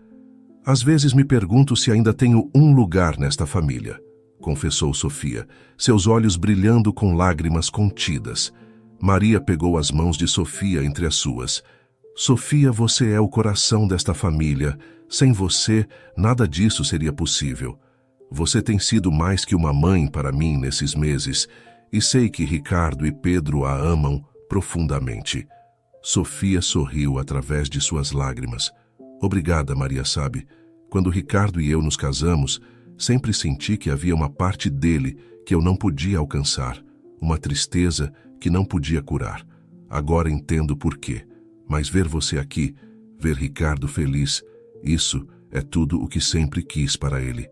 Às vezes me pergunto se ainda tenho um lugar nesta família, confessou Sofia, seus olhos brilhando com lágrimas contidas. Maria pegou as mãos de Sofia entre as suas. Sofia, você é o coração desta família. Sem você, nada disso seria possível. Você tem sido mais que uma mãe para mim nesses meses, e sei que Ricardo e Pedro a amam profundamente. Sofia sorriu através de suas lágrimas. Obrigada, Maria sabe. Quando Ricardo e eu nos casamos, sempre senti que havia uma parte dele que eu não podia alcançar, uma tristeza que não podia curar. Agora entendo por quê. Mas ver você aqui, ver Ricardo feliz, isso é tudo o que sempre quis para ele.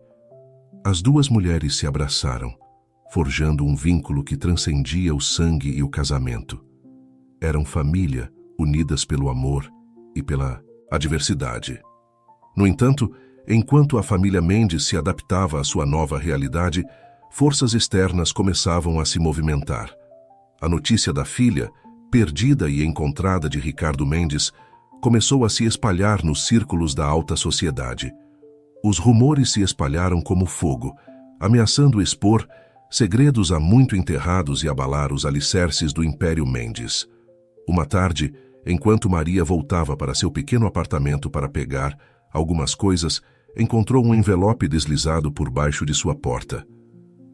As duas mulheres se abraçaram, forjando um vínculo que transcendia o sangue e o casamento. Eram família, unidas pelo amor e pela adversidade. No entanto, enquanto a família Mendes se adaptava à sua nova realidade, forças externas começavam a se movimentar. A notícia da filha, perdida e encontrada de Ricardo Mendes, começou a se espalhar nos círculos da alta sociedade. Os rumores se espalharam como fogo, ameaçando expor segredos há muito enterrados e abalar os alicerces do Império Mendes. Uma tarde, enquanto Maria voltava para seu pequeno apartamento para pegar algumas coisas, encontrou um envelope deslizado por baixo de sua porta.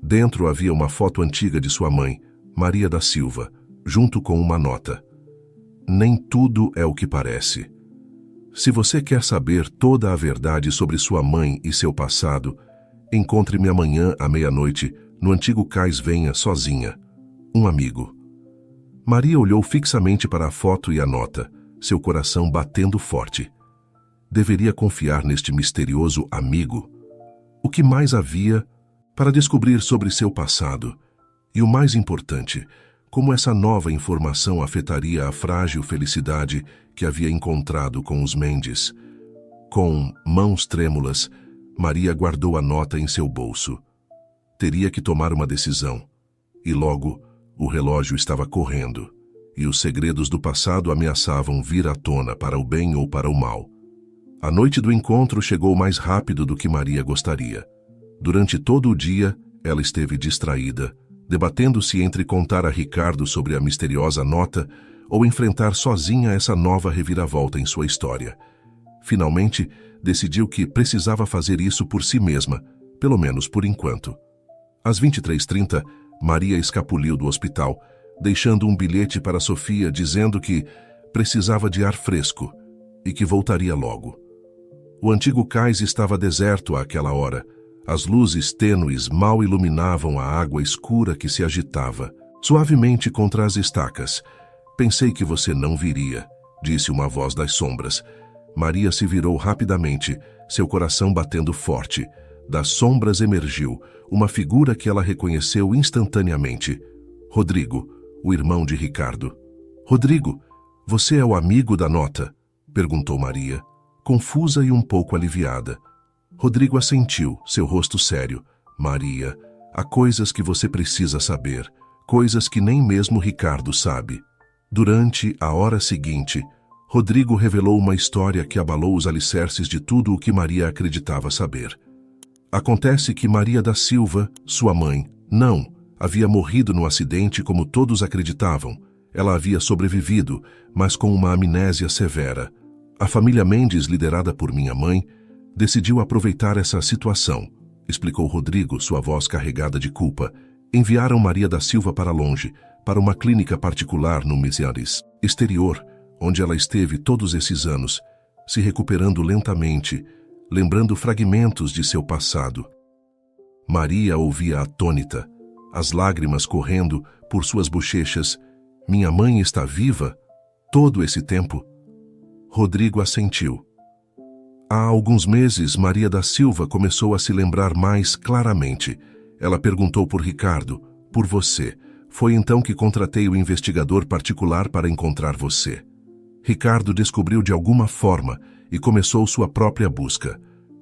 Dentro havia uma foto antiga de sua mãe, Maria da Silva, junto com uma nota. Nem tudo é o que parece. Se você quer saber toda a verdade sobre sua mãe e seu passado, encontre-me amanhã à meia-noite no antigo cais Venha sozinha. Um amigo. Maria olhou fixamente para a foto e a nota, seu coração batendo forte. Deveria confiar neste misterioso amigo. O que mais havia para descobrir sobre seu passado? E o mais importante, como essa nova informação afetaria a frágil felicidade que havia encontrado com os Mendes. Com mãos trêmulas, Maria guardou a nota em seu bolso. Teria que tomar uma decisão. E logo, o relógio estava correndo, e os segredos do passado ameaçavam vir à tona para o bem ou para o mal. A noite do encontro chegou mais rápido do que Maria gostaria. Durante todo o dia, ela esteve distraída, debatendo-se entre contar a Ricardo sobre a misteriosa nota ou enfrentar sozinha essa nova reviravolta em sua história. Finalmente, decidiu que precisava fazer isso por si mesma, pelo menos por enquanto. Às 23h30, Maria escapuliu do hospital, deixando um bilhete para Sofia dizendo que precisava de ar fresco e que voltaria logo. O antigo cais estava deserto àquela hora. As luzes tênues mal iluminavam a água escura que se agitava suavemente contra as estacas. Pensei que você não viria, disse uma voz das sombras. Maria se virou rapidamente, seu coração batendo forte. Das sombras emergiu uma figura que ela reconheceu instantaneamente. Rodrigo, o irmão de Ricardo. Rodrigo, você é o amigo da nota? Perguntou Maria, confusa e um pouco aliviada. Rodrigo assentiu, seu rosto sério. Maria, há coisas que você precisa saber, coisas que nem mesmo Ricardo sabe. Durante a hora seguinte, Rodrigo revelou uma história que abalou os alicerces de tudo o que Maria acreditava saber. Acontece que Maria da Silva, sua mãe, não havia morrido no acidente como todos acreditavam. Ela havia sobrevivido, mas com uma amnésia severa. A família Mendes, liderada por minha mãe, decidiu aproveitar essa situação, explicou Rodrigo, sua voz carregada de culpa. Enviaram Maria da Silva para longe, para uma clínica particular no Misiones exterior, onde ela esteve todos esses anos, se recuperando lentamente, lembrando fragmentos de seu passado. Maria ouvia atônita, as lágrimas correndo por suas bochechas. Minha mãe está viva? Todo esse tempo? Rodrigo assentiu. Há alguns meses, Maria da Silva começou a se lembrar mais claramente. Ela perguntou por Ricardo, por você. Foi então que contratei o investigador particular para encontrar você. Ricardo descobriu de alguma forma e começou sua própria busca.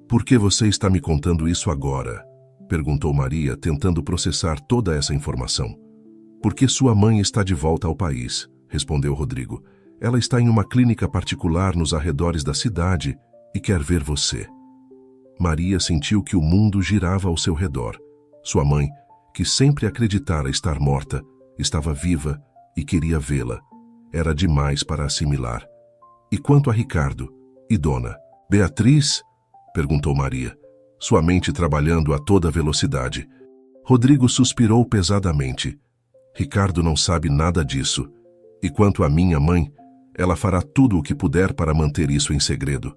Por que você está me contando isso agora? Perguntou Maria, tentando processar toda essa informação. Porque sua mãe está de volta ao país, respondeu Rodrigo. Ela está em uma clínica particular nos arredores da cidade e quer ver você. Maria sentiu que o mundo girava ao seu redor. Sua mãe, que sempre acreditara estar morta, estava viva e queria vê-la. Era demais para assimilar. E quanto a Ricardo? E Dona Beatriz? Perguntou Maria, sua mente trabalhando a toda velocidade. Rodrigo suspirou pesadamente. Ricardo não sabe nada disso. E quanto à minha mãe, ela fará tudo o que puder para manter isso em segredo.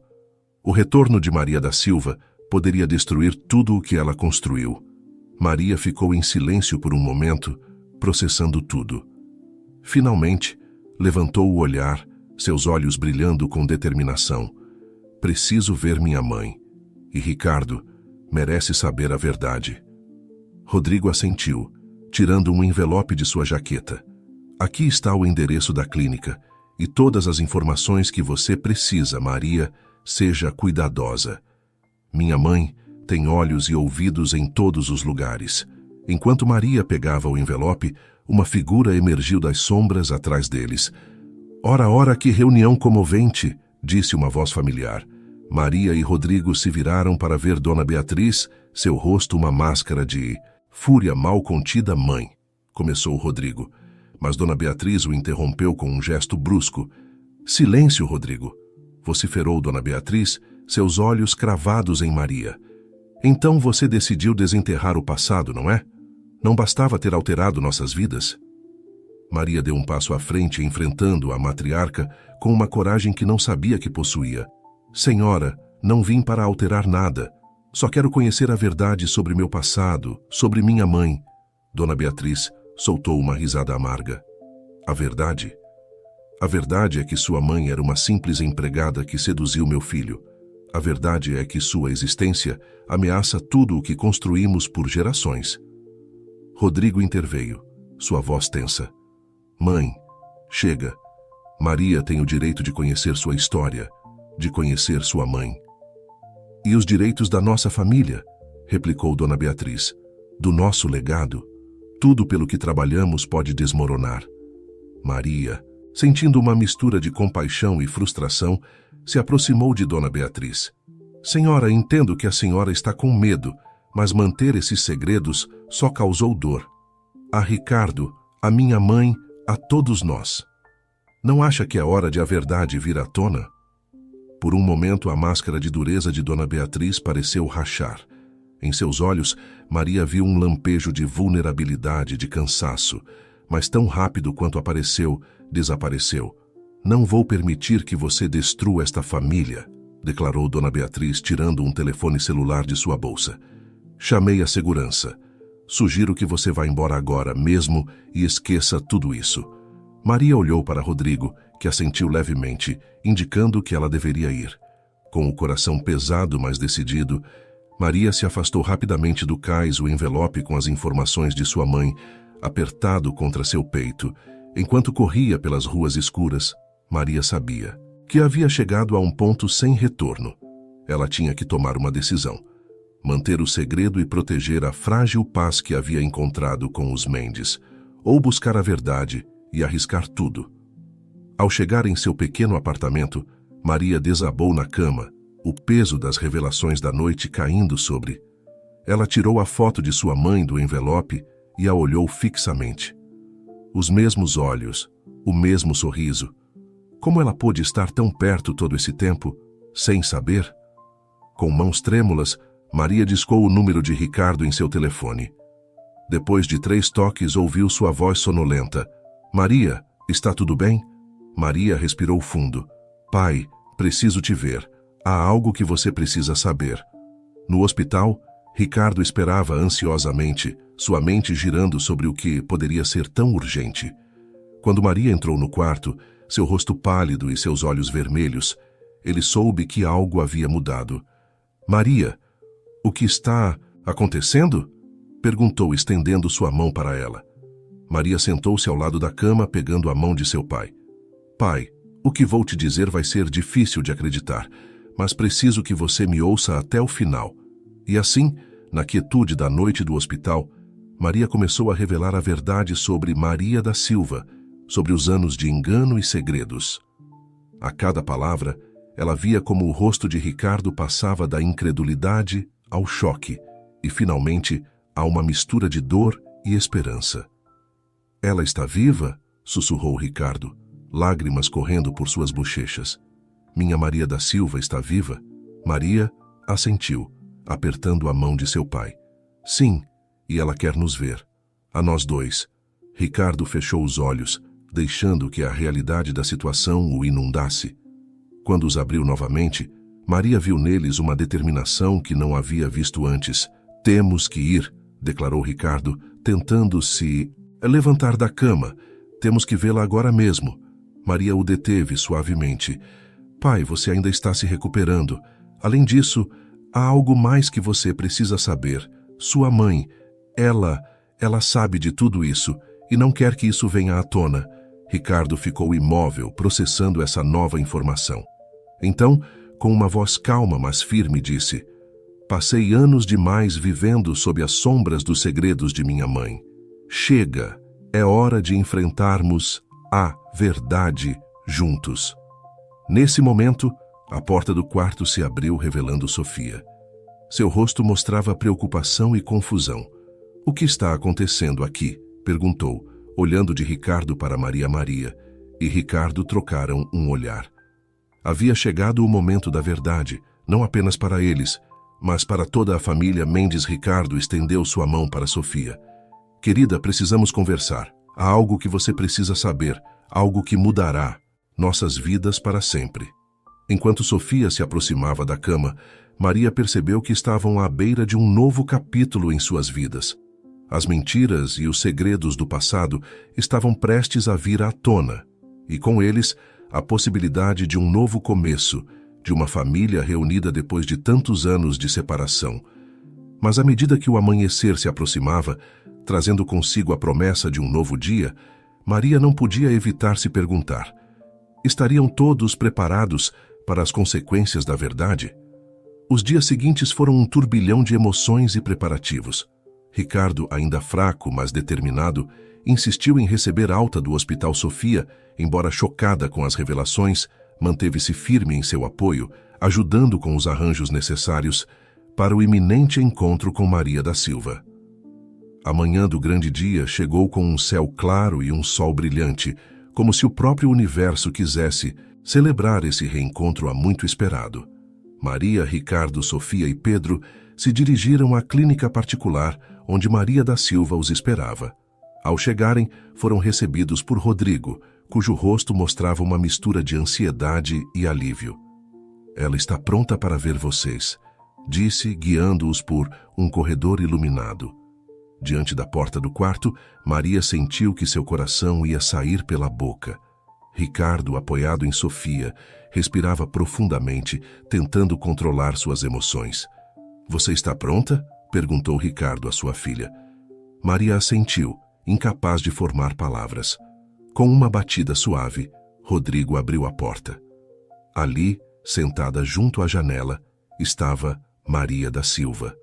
O retorno de Maria da Silva poderia destruir tudo o que ela construiu. Maria ficou em silêncio por um momento, processando tudo. Finalmente, levantou o olhar, seus olhos brilhando com determinação. Preciso ver minha mãe. E Ricardo merece saber a verdade. Rodrigo assentiu, tirando um envelope de sua jaqueta. Aqui está o endereço da clínica e todas as informações que você precisa, Maria. Seja cuidadosa. Minha mãe tem olhos e ouvidos em todos os lugares. Enquanto Maria pegava o envelope, uma figura emergiu das sombras atrás deles. Ora, que reunião comovente, disse uma voz familiar. Maria e Rodrigo se viraram para ver Dona Beatriz, seu rosto uma máscara de fúria mal contida. Mãe, começou Rodrigo, mas Dona Beatriz o interrompeu com um gesto brusco. Silêncio, Rodrigo, vociferou Dona Beatriz, seus olhos cravados em Maria. Então você decidiu desenterrar o passado, não é? Não bastava ter alterado nossas vidas? Maria deu um passo à frente, enfrentando a matriarca com uma coragem que não sabia que possuía. Senhora, não vim para alterar nada. Só quero conhecer a verdade sobre meu passado, sobre minha mãe. Dona Beatriz soltou uma risada amarga. A verdade? A verdade é que sua mãe era uma simples empregada que seduziu meu filho. A verdade é que sua existência ameaça tudo o que construímos por gerações. Rodrigo interveio, sua voz tensa. Mãe, chega. Maria tem o direito de conhecer sua história, de conhecer sua mãe. E os direitos da nossa família, replicou Dona Beatriz. Do nosso legado, tudo pelo que trabalhamos pode desmoronar. Maria, sentindo uma mistura de compaixão e frustração, se aproximou de Dona Beatriz. Senhora, entendo que a senhora está com medo, mas manter esses segredos só causou dor. A Ricardo, a minha mãe, a todos nós. Não acha que é hora de a verdade vir à tona? Por um momento, a máscara de dureza de Dona Beatriz pareceu rachar. Em seus olhos, Maria viu um lampejo de vulnerabilidade, de cansaço, mas tão rápido quanto apareceu, desapareceu. Não vou permitir que você destrua esta família, declarou Dona Beatriz, tirando um telefone celular de sua bolsa. Chamei a segurança. Sugiro que você vá embora agora mesmo e esqueça tudo isso. Maria olhou para Rodrigo, que assentiu levemente, indicando que ela deveria ir. Com o coração pesado, mas decidido, Maria se afastou rapidamente do cais, o envelope com as informações de sua mãe, apertado contra seu peito. Enquanto corria pelas ruas escuras, Maria sabia que havia chegado a um ponto sem retorno. Ela tinha que tomar uma decisão: manter o segredo e proteger a frágil paz que havia encontrado com os Mendes, ou buscar a verdade e arriscar tudo. Ao chegar em seu pequeno apartamento, Maria desabou na cama, o peso das revelações da noite caindo sobre. Ela tirou a foto de sua mãe do envelope e a olhou fixamente. Os mesmos olhos, o mesmo sorriso. Como ela pôde estar tão perto todo esse tempo, sem saber? Com mãos trêmulas, Maria discou o número de Ricardo em seu telefone. Depois de 3 toques, ouviu sua voz sonolenta. Maria, está tudo bem? Maria respirou fundo. Pai, preciso te ver. Há algo que você precisa saber. No hospital, Ricardo esperava ansiosamente, sua mente girando sobre o que poderia ser tão urgente. Quando Maria entrou no quarto, seu rosto pálido e seus olhos vermelhos, ele soube que algo havia mudado. Maria, o que está acontecendo? Perguntou, estendendo sua mão para ela. Maria sentou-se ao lado da cama, pegando a mão de seu pai. Pai, o que vou te dizer vai ser difícil de acreditar, mas preciso que você me ouça até o final. E assim, na quietude da noite do hospital, Maria começou a revelar a verdade sobre Maria da Silva, sobre os anos de engano e segredos. A cada palavra, ela via como o rosto de Ricardo passava da incredulidade ao choque e, finalmente, a uma mistura de dor e esperança. Ela está viva? Sussurrou Ricardo, lágrimas correndo por suas bochechas. Minha Maria da Silva está viva? Maria assentiu, apertando a mão de seu pai. Sim, e ela quer nos ver. A nós dois. Ricardo fechou os olhos, deixando que a realidade da situação o inundasse. Quando os abriu novamente, Maria viu neles uma determinação que não havia visto antes. Temos que ir, declarou Ricardo, tentando se levantar da cama. Temos que vê-la agora mesmo. Maria o deteve suavemente. Pai, você ainda está se recuperando. Além disso, há algo mais que você precisa saber. Sua mãe, ela sabe de tudo isso e não quer que isso venha à tona. Ricardo ficou imóvel, processando essa nova informação. Então, com uma voz calma, mas firme, disse: Passei anos demais vivendo sob as sombras dos segredos de minha mãe. Chega, é hora de enfrentarmos a verdade juntos. Nesse momento, a porta do quarto se abriu, revelando Sofia. Seu rosto mostrava preocupação e confusão. O que está acontecendo aqui? Perguntou, olhando de Ricardo para Maria. E Ricardo trocaram um olhar. Havia chegado o momento da verdade, não apenas para eles, mas para toda a família Mendes. Ricardo estendeu sua mão para Sofia. Querida, precisamos conversar. Há algo que você precisa saber, algo que mudará nossas vidas para sempre. Enquanto Sofia se aproximava da cama, Maria percebeu que estavam à beira de um novo capítulo em suas vidas. As mentiras e os segredos do passado estavam prestes a vir à tona, e com eles, a possibilidade de um novo começo, de uma família reunida depois de tantos anos de separação. Mas à medida que o amanhecer se aproximava, trazendo consigo a promessa de um novo dia, Maria não podia evitar se perguntar: estariam todos preparados para as consequências da verdade? Os dias seguintes foram um turbilhão de emoções e preparativos. Ricardo, ainda fraco, mas determinado, insistiu em receber alta do Hospital Sofia, embora chocada com as revelações, manteve-se firme em seu apoio, ajudando com os arranjos necessários para o iminente encontro com Maria da Silva. A manhã do grande dia chegou com um céu claro e um sol brilhante, como se o próprio universo quisesse celebrar esse reencontro há muito esperado. Maria, Ricardo, Sofia e Pedro se dirigiram à clínica particular onde Maria da Silva os esperava. Ao chegarem, foram recebidos por Rodrigo, cujo rosto mostrava uma mistura de ansiedade e alívio. Ela está pronta para ver vocês, disse, guiando-os por um corredor iluminado. Diante da porta do quarto, Maria sentiu que seu coração ia sair pela boca. Ricardo, apoiado em Sofia, respirava profundamente, tentando controlar suas emoções. Você está pronta? Perguntou Ricardo à sua filha. Maria assentiu, incapaz de formar palavras. Com uma batida suave, Rodrigo abriu a porta. Ali, sentada junto à janela, estava Maria da Silva.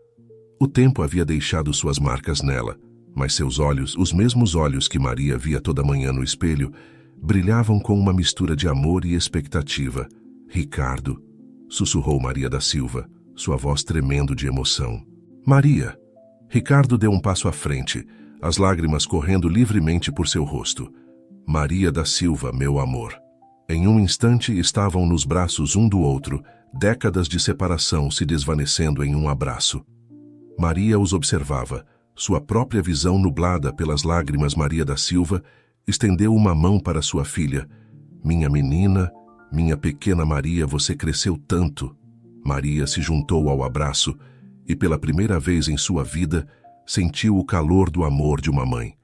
O tempo havia deixado suas marcas nela, mas seus olhos, os mesmos olhos que Maria via toda manhã no espelho, brilhavam com uma mistura de amor e expectativa. Ricardo, sussurrou Maria da Silva, sua voz tremendo de emoção. Maria! Ricardo deu um passo à frente, as lágrimas correndo livremente por seu rosto. Maria da Silva, meu amor. Em um instante estavam nos braços um do outro, décadas de separação se desvanecendo em um abraço. Maria os observava, sua própria visão nublada pelas lágrimas. Maria da Silva estendeu uma mão para sua filha. Minha menina, minha pequena Maria, você cresceu tanto. Maria se juntou ao abraço e, pela primeira vez em sua vida, sentiu o calor do amor de uma mãe.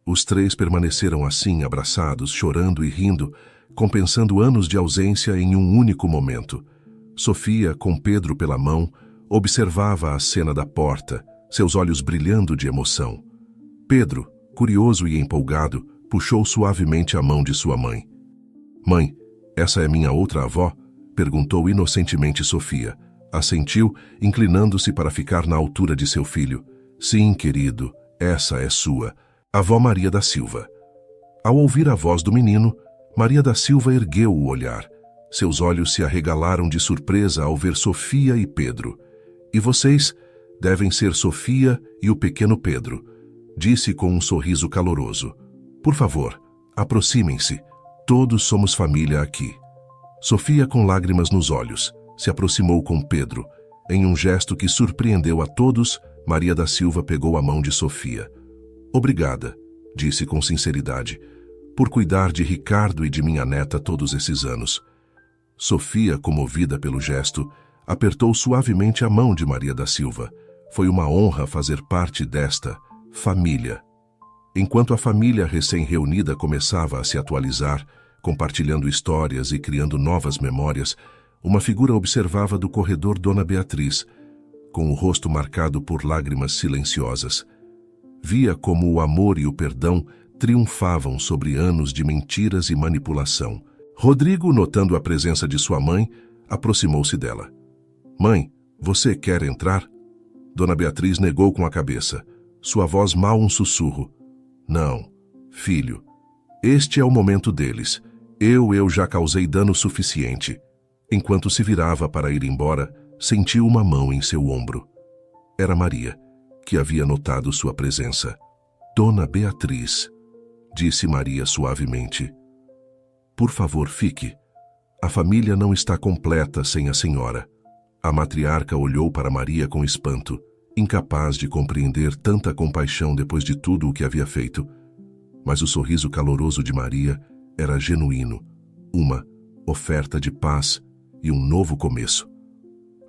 Os três permaneceram assim, abraçados, chorando e rindo, compensando anos de ausência em um único momento. Sofia, com Pedro pela mão, observava a cena da porta, seus olhos brilhando de emoção. Pedro, curioso e empolgado, puxou suavemente a mão de sua mãe. Mãe, essa é minha outra avó? Perguntou inocentemente Sofia. Assentiu, inclinando-se para ficar na altura de seu filho. Sim, querido, essa é sua, avó Maria da Silva. Ao ouvir a voz do menino, Maria da Silva ergueu o olhar. Seus olhos se arregalaram de surpresa ao ver Sofia e Pedro. E vocês devem ser Sofia e o pequeno Pedro, disse com um sorriso caloroso. Por favor, aproximem-se. Todos somos família aqui. Sofia, com lágrimas nos olhos, se aproximou com Pedro. Em um gesto que surpreendeu a todos, Maria da Silva pegou a mão de Sofia. Obrigada, disse com sinceridade, por cuidar de Ricardo e de minha neta todos esses anos. Sofia, comovida pelo gesto, apertou suavemente a mão de Maria da Silva. Foi uma honra fazer parte desta família. Enquanto a família recém-reunida começava a se atualizar, compartilhando histórias e criando novas memórias, uma figura observava do corredor Dona Beatriz, com o rosto marcado por lágrimas silenciosas. Via como o amor e o perdão triunfavam sobre anos de mentiras e manipulação. Rodrigo, notando a presença de sua mãe, aproximou-se dela. Mãe, você quer entrar? Dona Beatriz negou com a cabeça, sua voz mal um sussurro. Não, filho, este é o momento deles. Eu já causei dano suficiente. Enquanto se virava para ir embora, sentiu uma mão em seu ombro. Era Maria, que havia notado sua presença. Dona Beatriz, disse Maria suavemente. Por favor, fique. A família não está completa sem a senhora. A matriarca olhou para Maria com espanto, incapaz de compreender tanta compaixão depois de tudo o que havia feito. Mas o sorriso caloroso de Maria era genuíno, uma oferta de paz e um novo começo.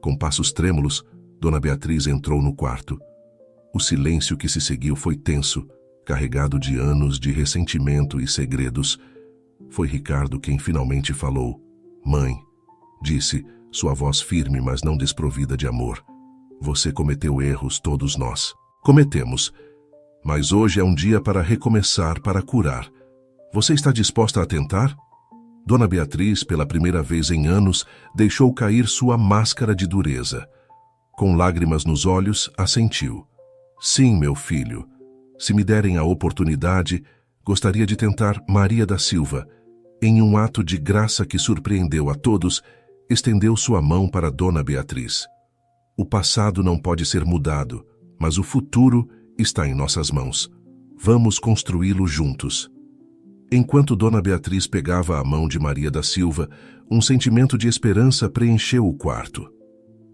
Com passos trêmulos, Dona Beatriz entrou no quarto. O silêncio que se seguiu foi tenso, carregado de anos de ressentimento e segredos. Foi Ricardo quem finalmente falou. Mãe, disse, sua voz firme, mas não desprovida de amor. Você cometeu erros, todos nós. Cometemos. Mas hoje é um dia para recomeçar, para curar. Você está disposta a tentar? Dona Beatriz, pela primeira vez em anos, deixou cair sua máscara de dureza. Com lágrimas nos olhos, assentiu. Sim, meu filho. Se me derem a oportunidade, gostaria de tentar. Maria da Silva, em um ato de graça que surpreendeu a todos, estendeu sua mão para Dona Beatriz. O passado não pode ser mudado, mas o futuro está em nossas mãos. Vamos construí-lo juntos. Enquanto Dona Beatriz pegava a mão de Maria da Silva, um sentimento de esperança preencheu o quarto.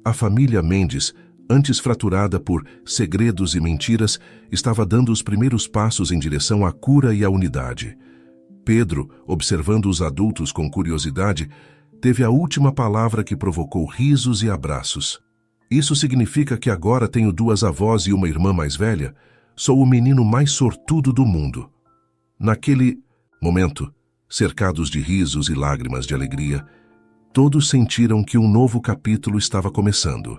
A família Mendes, antes fraturada por segredos e mentiras, estava dando os primeiros passos em direção à cura e à unidade. Pedro, observando os adultos com curiosidade, teve a última palavra que provocou risos e abraços. Isso significa que agora tenho 2 avós e uma irmã mais velha? Sou o menino mais sortudo do mundo. Naquele momento, cercados de risos e lágrimas de alegria, todos sentiram que um novo capítulo estava começando.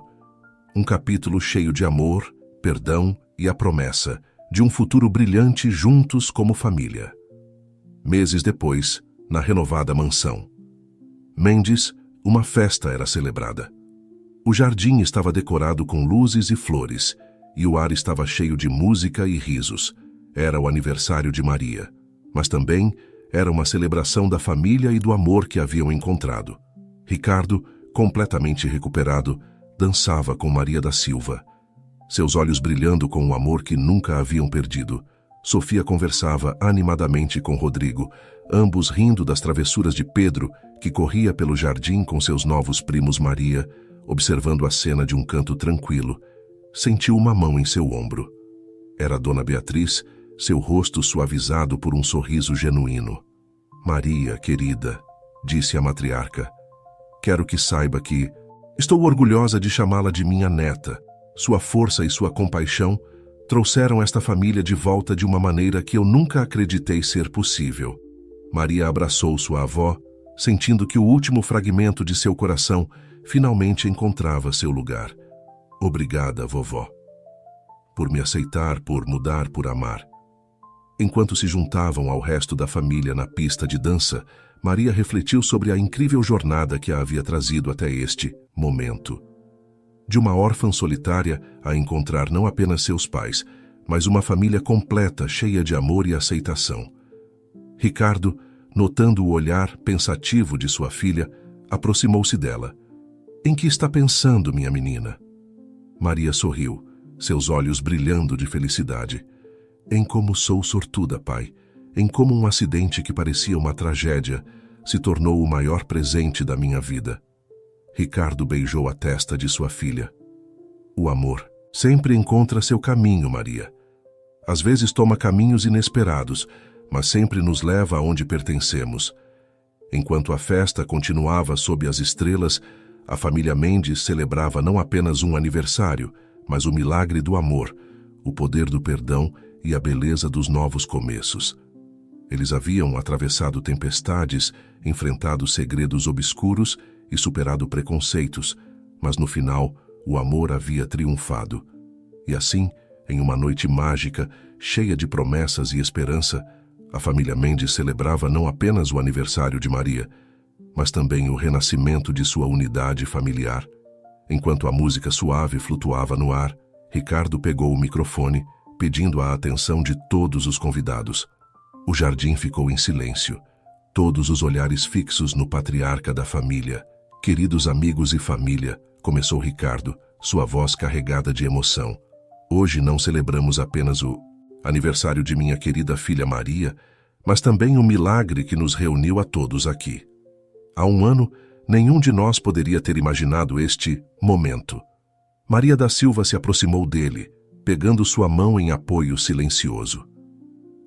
Um capítulo cheio de amor, perdão e a promessa de um futuro brilhante juntos como família. Meses depois, na renovada mansão Mendes, uma festa era celebrada. O jardim estava decorado com luzes e flores, e o ar estava cheio de música e risos. Era o aniversário de Maria, mas também era uma celebração da família e do amor que haviam encontrado. Ricardo, completamente recuperado, dançava com Maria da Silva, seus olhos brilhando com o amor que nunca haviam perdido. Sofia conversava animadamente com Rodrigo, ambos rindo das travessuras de Pedro, que corria pelo jardim com seus novos primos Maria, observando a cena de um canto tranquilo. Sentiu uma mão em seu ombro. Era Dona Beatriz, seu rosto suavizado por um sorriso genuíno. Maria, querida, disse a matriarca, quero que saiba que estou orgulhosa de chamá-la de minha neta. Sua força e sua compaixão trouxeram esta família de volta de uma maneira que eu nunca acreditei ser possível. Maria abraçou sua avó, sentindo que o último fragmento de seu coração finalmente encontrava seu lugar. Obrigada, vovó, por me aceitar, por mudar, por amar. Enquanto se juntavam ao resto da família na pista de dança, Maria refletiu sobre a incrível jornada que a havia trazido até este momento. De uma órfã solitária a encontrar não apenas seus pais, mas uma família completa, cheia de amor e aceitação. Ricardo, notando o olhar pensativo de sua filha, aproximou-se dela. Em que está pensando, minha menina? Maria sorriu, seus olhos brilhando de felicidade. Em como sou sortuda, pai. Em como um acidente que parecia uma tragédia se tornou o maior presente da minha vida. Ricardo beijou a testa de sua filha. O amor sempre encontra seu caminho, Maria. Às vezes toma caminhos inesperados, mas sempre nos leva aonde pertencemos. Enquanto a festa continuava sob as estrelas, a família Mendes celebrava não apenas um aniversário, mas o milagre do amor, o poder do perdão e a beleza dos novos começos. Eles haviam atravessado tempestades, enfrentado segredos obscuros e superado preconceitos, mas no final o amor havia triunfado. E assim, em uma noite mágica, cheia de promessas e esperança, a família Mendes celebrava não apenas o aniversário de Maria, mas também o renascimento de sua unidade familiar. Enquanto a música suave flutuava no ar, Ricardo pegou o microfone, pedindo a atenção de todos os convidados. O jardim ficou em silêncio, todos os olhares fixos no patriarca da família. Queridos amigos e família, começou Ricardo, sua voz carregada de emoção. Hoje não celebramos apenas o aniversário de minha querida filha Maria, mas também o milagre que nos reuniu a todos aqui. Há um ano, nenhum de nós poderia ter imaginado este momento. Maria da Silva se aproximou dele, pegando sua mão em apoio silencioso.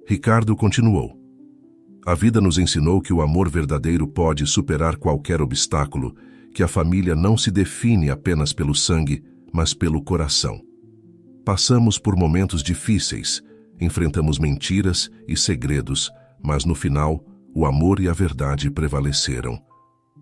Ricardo continuou. A vida nos ensinou que o amor verdadeiro pode superar qualquer obstáculo, que a família não se define apenas pelo sangue, mas pelo coração. Passamos por momentos difíceis, enfrentamos mentiras e segredos, mas no final, o amor e a verdade prevaleceram.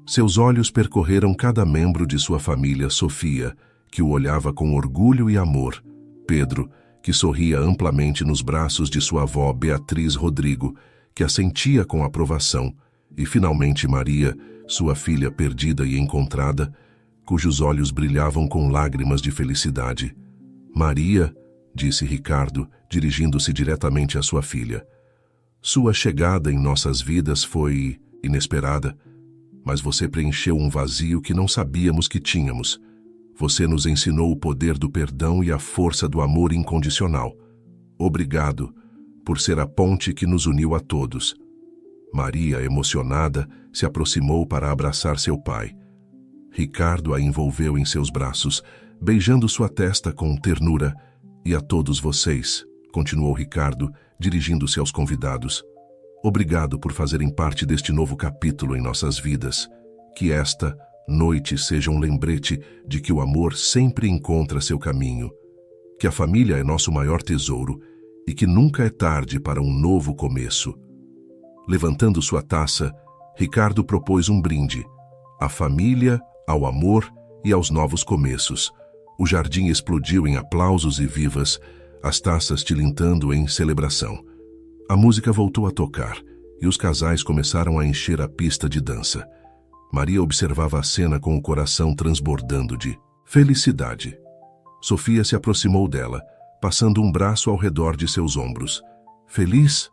Seus olhos percorreram cada membro de sua família, Sofia, que o olhava com orgulho e amor, Pedro, que sorria amplamente nos braços de sua avó Beatriz, Rodrigo, que a sentia com aprovação, e finalmente Maria, sua filha perdida e encontrada, cujos olhos brilhavam com lágrimas de felicidade. Maria, disse Ricardo, dirigindo-se diretamente à sua filha, sua chegada em nossas vidas foi inesperada, mas você preencheu um vazio que não sabíamos que tínhamos. Você nos ensinou o poder do perdão e a força do amor incondicional. Obrigado por ser a ponte que nos uniu a todos. Maria, emocionada, se aproximou para abraçar seu pai. Ricardo a envolveu em seus braços, beijando sua testa com ternura. E a todos vocês, continuou Ricardo, dirigindo-se aos convidados. Obrigado por fazerem parte deste novo capítulo em nossas vidas. Que esta noite seja um lembrete de que o amor sempre encontra seu caminho, que a família é nosso maior tesouro e que nunca é tarde para um novo começo. Levantando sua taça, Ricardo propôs um brinde, à família, ao amor e aos novos começos. O jardim explodiu em aplausos e vivas, as taças tilintando em celebração. A música voltou a tocar e os casais começaram a encher a pista de dança. Maria observava a cena com o coração transbordando de Felicidade. Sofia se aproximou dela, passando um braço ao redor de seus ombros. Feliz?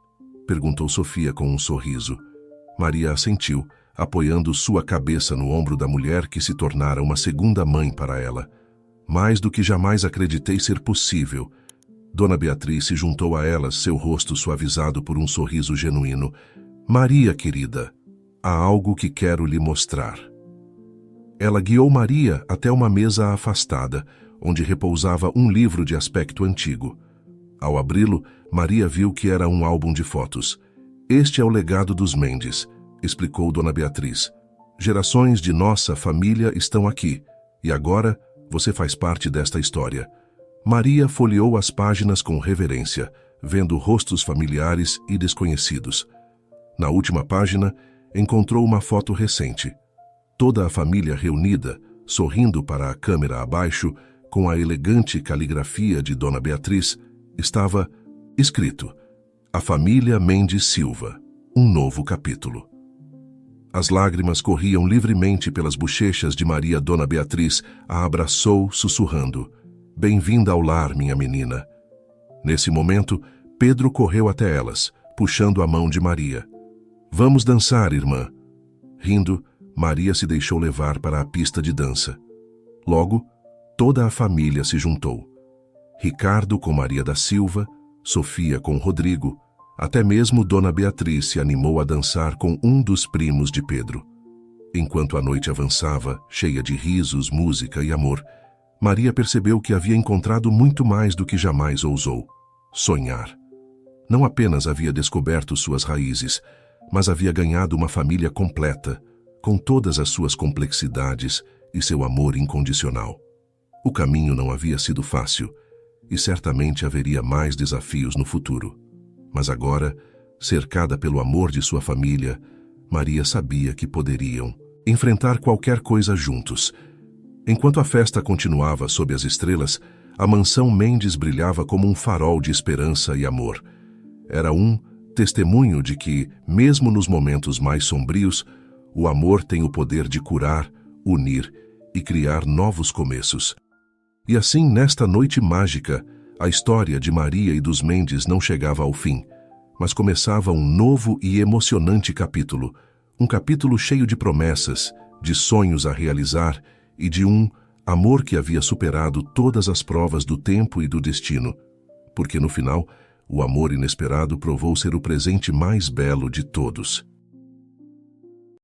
Perguntou Sofia com um sorriso. Maria assentiu, apoiando sua cabeça no ombro da mulher que se tornara uma segunda mãe para ela. Mais do que jamais acreditei ser possível. Dona Beatriz se juntou a elas, seu rosto suavizado por um sorriso genuíno. Maria, querida, há algo que quero lhe mostrar. Ela guiou Maria até uma mesa afastada, onde repousava um livro de aspecto antigo. Ao abri-lo, Maria viu que era um álbum de fotos. Este é o legado dos Mendes, explicou Dona Beatriz. Gerações de nossa família estão aqui, e agora você faz parte desta história. Maria folheou as páginas com reverência, vendo rostos familiares e desconhecidos. Na última página, encontrou uma foto recente. Toda a família reunida, sorrindo para a câmera abaixo, com a elegante caligrafia de Dona Beatriz, estava escrito: A família Mendes Silva, um novo capítulo. As lágrimas corriam livremente pelas bochechas de Maria. Dona Beatriz a abraçou, sussurrando: Bem-vinda ao lar, minha menina. Nesse momento, Pedro correu até elas, puxando a mão de Maria. Vamos dançar, irmã. Rindo, Maria se deixou levar para a pista de dança. Logo, toda a família se juntou. Ricardo com Maria da Silva, Sofia com Rodrigo, até mesmo Dona Beatriz se animou a dançar com um dos primos de Pedro. Enquanto a noite avançava, cheia de risos, música e amor, Maria percebeu que havia encontrado muito mais do que jamais ousou: sonhar. Não apenas havia descoberto suas raízes, mas havia ganhado uma família completa, com todas as suas complexidades e seu amor incondicional. O caminho não havia sido fácil, e certamente haveria mais desafios no futuro. Mas agora, cercada pelo amor de sua família, Maria sabia que poderiam enfrentar qualquer coisa juntos. Enquanto a festa continuava sob as estrelas, a mansão Mendes brilhava como um farol de esperança e amor. Era um testemunho de que, mesmo nos momentos mais sombrios, o amor tem o poder de curar, unir e criar novos começos. E assim, nesta noite mágica, a história de Maria e dos Mendes não chegava ao fim, mas começava um novo e emocionante capítulo, um capítulo cheio de promessas, de sonhos a realizar e de um amor que havia superado todas as provas do tempo e do destino, porque no final, o amor inesperado provou ser o presente mais belo de todos.